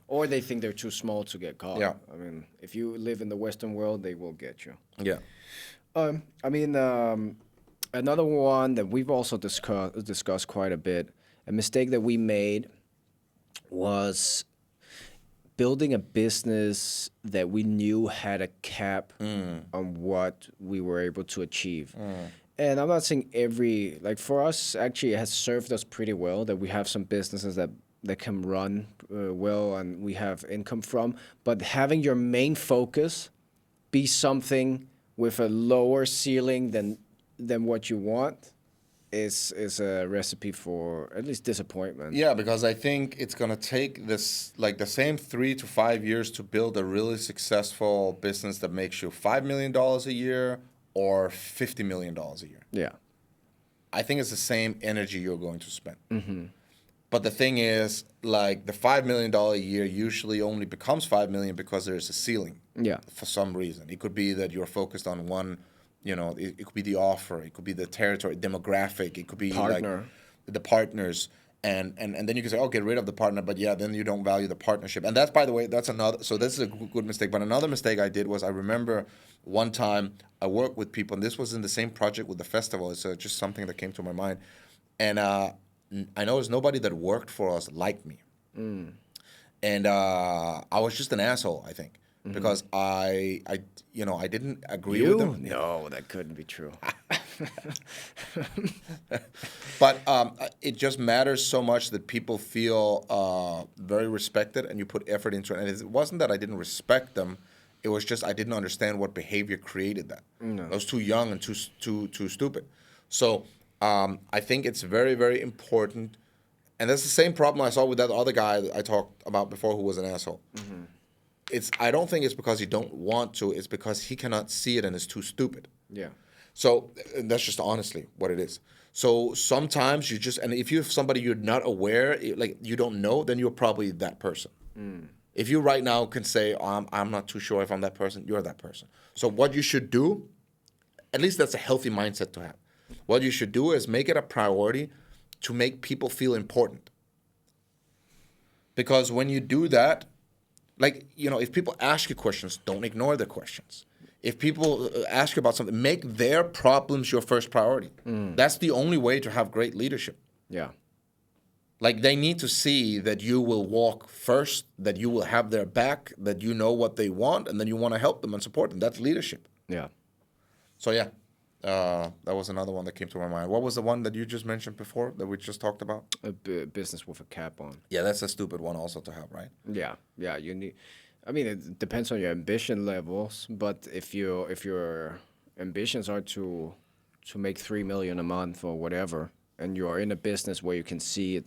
Or they think they're too small to get caught. Yeah. I mean, if you live in the Western world, they will get you. Yeah. Another one that we've also discussed quite a bit, a mistake that we made was building a business that we knew had a cap on what we were able to achieve. And I'm not saying for us, actually, it has served us pretty well that we have some businesses that can run well and we have income from. But having your main focus be something with a lower ceiling than what you want is a recipe for at least disappointment. Yeah, because I think it's going to take this, like the same 3 to 5 years to build a really successful business that makes you $5 million a year or $50 million a year. Yeah. I think it's the same energy you're going to spend. But the thing is, like the $5 million a year usually only becomes $5 million because there's a ceiling. Yeah. For some reason. It could be that you're focused on one, it could be the offer, it could be the territory, demographic, it could be Partner. like the partners. And then you can say, oh, get rid of the partner, but yeah, then you don't value the partnership. And that's, by the way, so this is a good mistake. But another mistake I did was I remember one time I worked with people, and this was in the same project with the festival. It's just something that came to my mind. And I noticed nobody that worked for us liked me. And I was just an asshole, I think, because I didn't agree with them. No, that couldn't be true. But it just matters so much that people feel very respected and you put effort into it. And it wasn't that I didn't respect them. It was just I didn't understand what behavior created that. I was too young and too stupid. So I think it's very, very important. And that's the same problem I saw with that other guy that I talked about before who was an asshole. I don't think it's because he don't want to. It's because he cannot see it and is too stupid. Yeah. So that's just honestly what it is. So sometimes and if you have somebody you're not aware, like you don't know, then you're probably that person. If you right now can say, oh, I'm not too sure if I'm that person, you're that person. So what you should do, at least that's a healthy mindset to have. What you should do is make it a priority to make people feel important. Because when you do that, like, if people ask you questions, don't ignore their questions. If people ask you about something, make their problems your first priority. That's the only way to have great leadership. Yeah. Like, they need to see that you will walk first, that you will have their back, that you know what they want, and then you want to help them and support them. That's leadership. Yeah. So, yeah, that was another one that came to my mind. What was the one that you just mentioned before that we just talked about? A business with a cap on. Yeah, that's a stupid one also to have, right? Yeah. Yeah, you need... I mean, it depends on your ambition levels, but if your ambitions are to make $3 million a month or whatever, and you are in a business where you can see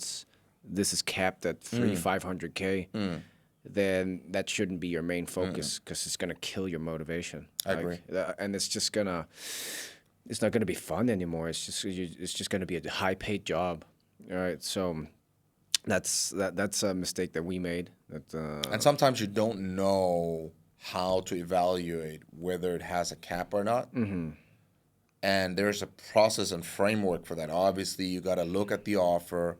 this is capped at 500K, then that shouldn't be your main focus because it's gonna kill your motivation. I agree, and it's not gonna be fun anymore. It's just gonna be a high paid job. All right, so. That's a mistake that we made. And sometimes you don't know how to evaluate whether it has a cap or not. And there's a process and framework for that. Obviously, you got to look at the offer.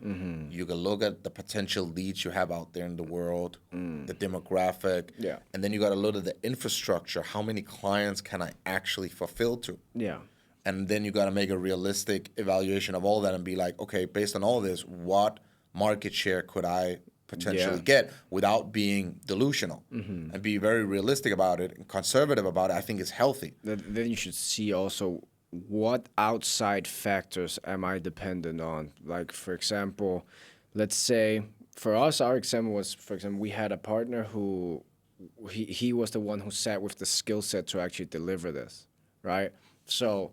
You can look at the potential leads you have out there in the world, the demographic. Yeah. And then you got to look at the infrastructure. How many clients can I actually fulfill to? Yeah. And then you got to make a realistic evaluation of all that and be like, okay, based on all this, what market share could I potentially get without being delusional? And be very realistic about it and conservative about it. I think it's healthy. Then you should see also what outside factors am I dependent on. Like, for example, let's say for us, our example was, for example, we had a partner who he was the one who sat with the skill set to actually deliver this, right? So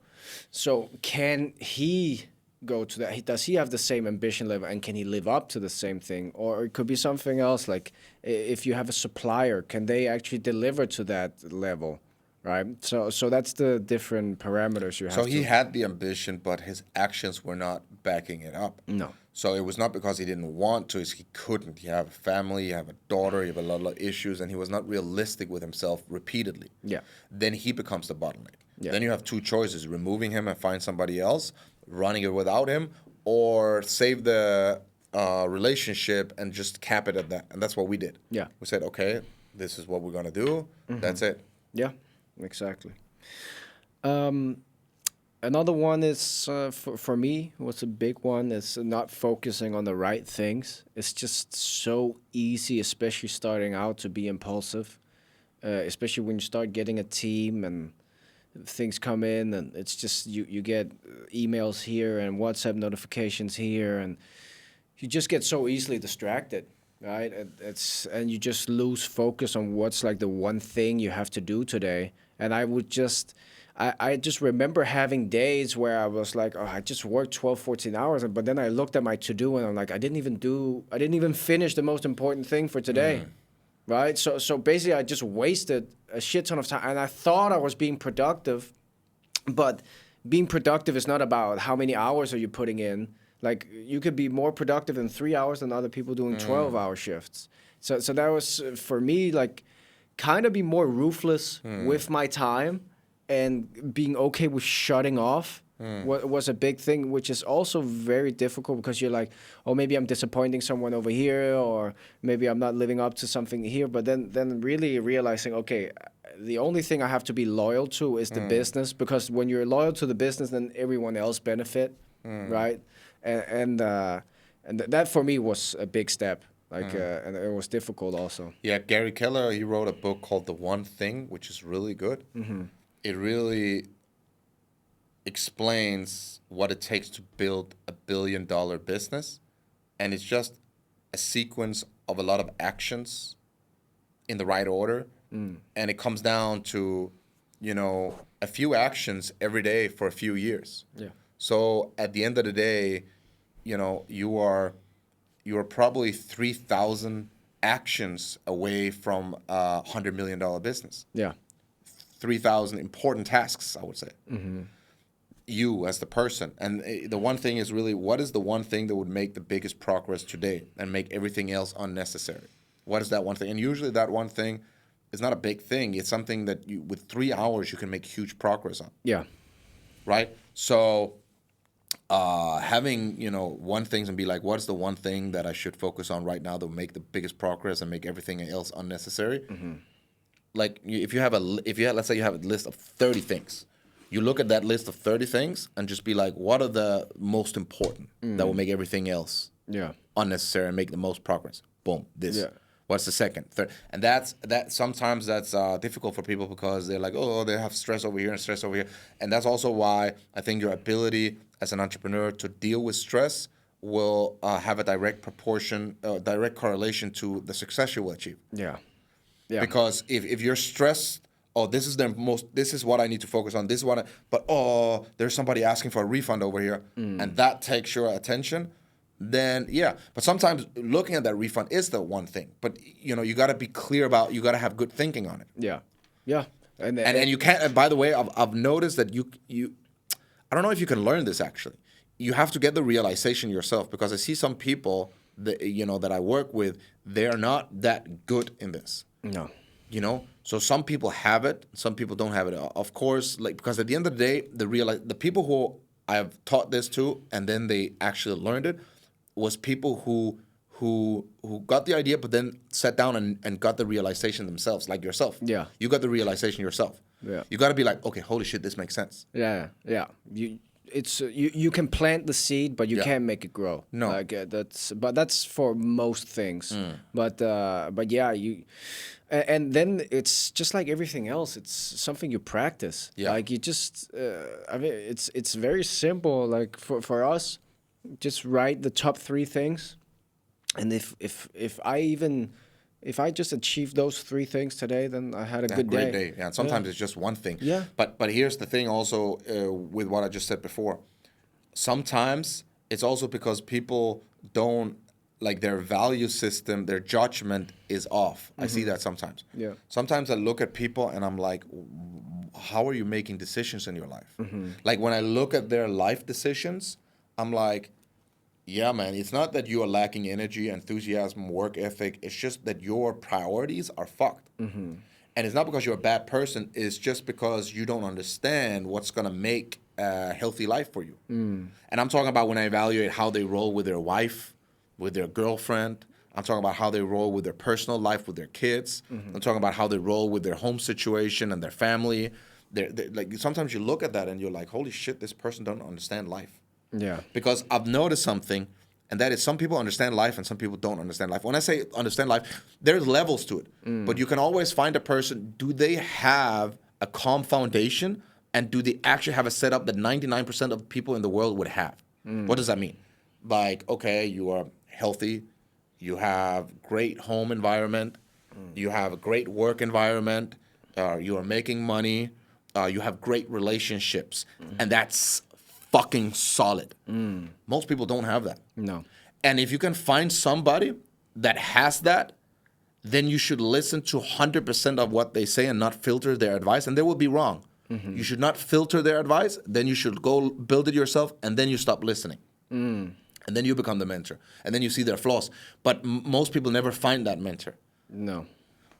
can he go to that? Does he have the same ambition level, and can he live up to the same thing? Or it could be something else, like if you have a supplier, can they actually deliver to that level, right? So that's the different parameters you have. So he had the ambition, but his actions were not backing it up. No. So it was not because he didn't want to, it's he couldn't. He have a family, you have a daughter, you have a lot of issues, and he was not realistic with himself repeatedly. Yeah. Then he becomes the bottleneck. Yeah. Then you have two choices: removing him and find somebody else, running it without him, or save the relationship and just cap it at that. And that's what we did. Yeah. We said, okay, this is what we're gonna do. That's it. Yeah, exactly. Another one is, for me, what's a big one is not focusing on the right things. It's just so easy, especially starting out, to be impulsive, especially when you start getting a team and things come in, and it's just you get emails here and WhatsApp notifications here, and you just get so easily distracted, right? And you just lose focus on what's like the one thing you have to do today. And I just remember having days where I was like, oh, I just worked 12, 14 hours. But then I looked at my to-do and I'm like, I didn't even finish the most important thing for today. Right? So basically I just wasted a shit ton of time. And I thought I was being productive, but being productive is not about how many hours are you putting in. Like, you could be more productive in 3 hours than other people doing 12-hour shifts. So that was, for me, like, kind of be more ruthless with my time, and being okay with shutting off was a big thing, which is also very difficult because you're like, oh, maybe I'm disappointing someone over here, or maybe I'm not living up to something here. But then really realizing, okay, the only thing I have to be loyal to is the business, because when you're loyal to the business, then everyone else benefit, right? And that for me was a big step. Like, and it was difficult also. Yeah, Gary Keller, he wrote a book called The One Thing, which is really good. It really explains what it takes to build a billion-dollar business. And it's just a sequence of a lot of actions in the right order. And it comes down to, a few actions every day for a few years. Yeah. So at the end of the day, you are probably 3,000 actions away from a $100 million business. Yeah. 3,000 important tasks, I would say. You as the person. And the one thing is really, what is the one thing that would make the biggest progress today and make everything else unnecessary? What is that one thing? And usually that one thing is not a big thing. It's something that with 3 hours, you can make huge progress on. Yeah. Right? So having, one thing and be like, what's the one thing that I should focus on right now that will make the biggest progress and make everything else unnecessary? Like, let's say you have a list of 30 things. You look at that list of 30 things and just be like, what are the most important that will make everything else unnecessary and make the most progress? Boom, this. Yeah. What's the second, third? And sometimes that's difficult for people because they're like, oh, they have stress over here and stress over here. And that's also why I think your ability as an entrepreneur to deal with stress will have a direct correlation to the success you will achieve. Yeah. Yeah. Because if you're stressed, this is what I need to focus on. This is but there's somebody asking for a refund over here, and that takes your attention. Then but sometimes looking at that refund is the one thing. But you got to be clear about, you got to have good thinking on it. Yeah. Yeah. And you can't. And by the way, I've noticed that you I don't know if you can learn this actually. You have to get the realization yourself, because I see some people that I work with, they're not that good in this. No. You know, so some people have it, some people don't have it. Of course, like, because at the end of the day, the people who I've taught this to, and then they actually learned it, was people who got the idea, but then sat down and got the realization themselves, like yourself. Yeah. You got the realization yourself. Yeah. You got to be like, okay, holy shit, this makes sense. Yeah, yeah. You can plant the seed, but you Yeah. can't make it grow. No. Like that's for most things. But yeah, and then it's just like everything else. It's something you practice. Yeah. Like you just, I mean, it's very simple. Like for us, just write the top 3 things, and if I just achieved those 3 things today, then I had a good Great day. day. Yeah, and sometimes it's just one thing. Yeah. But here's the thing also, with what I just said before. Sometimes it's also because people don't, like, their value system, their judgment is off. I see that sometimes. Yeah. Sometimes I look at people and I'm like, how are you making decisions in your life? Like, when I look at their life decisions, I'm like, yeah, man, it's not that you are lacking energy, enthusiasm, work ethic. It's just that your priorities are fucked. And it's not because you're a bad person. It's just because you don't understand what's going to make a healthy life for you. And I'm talking about when I evaluate how they roll with their wife, with their girlfriend. I'm talking about how they roll with their personal life, with their kids. I'm talking about how they roll with their home situation and their family. They're like, sometimes you look at that and you're like, holy shit, this person don't understand life. Yeah. Because I've noticed something, and that is some people understand life and some people don't understand life. When I say understand life, there's levels to it. But you can always find a person, do they have a calm foundation, and do they actually have a setup that 99% of people in the world would have? What does that mean? Like, okay, you are healthy, you have great home environment, you have a great work environment, you are making money, you have great relationships, and that's fucking solid. Most people don't have that. No. And if you can find somebody that has that, then you should listen to 100% of what they say and not filter their advice, and they will be wrong. You should not filter their advice, then you should go build it yourself, and then you stop listening. And then you become the mentor, and then you see their flaws. But most people never find that mentor. No.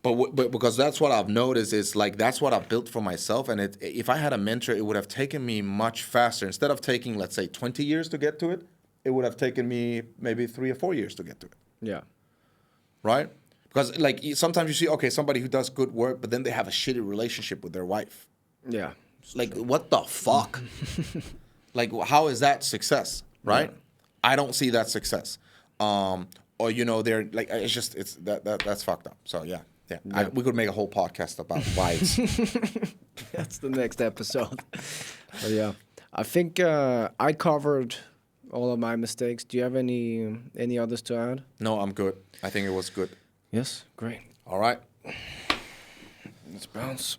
But because that's what I've noticed, is like, that's what I've built for myself. And if I had a mentor, it would have taken me much faster. Instead of taking, let's say, 20 years to get to it, it would have taken me maybe 3 or 4 years to get to it. Yeah. Right? Because, like, sometimes you see, okay, somebody who does good work, but then they have a shitty relationship with their wife. Yeah. Like, what the fuck? Like, how is that success? Right? Yeah. I don't see that success. Or, you know, they're like, it's that's fucked up. So, yeah. Yeah, we could make a whole podcast about wives. That's the next episode. But yeah, I think I covered all of my mistakes. Do you have any others to add? No, I'm good. I think it was good. Yes, great. All right. Let's bounce.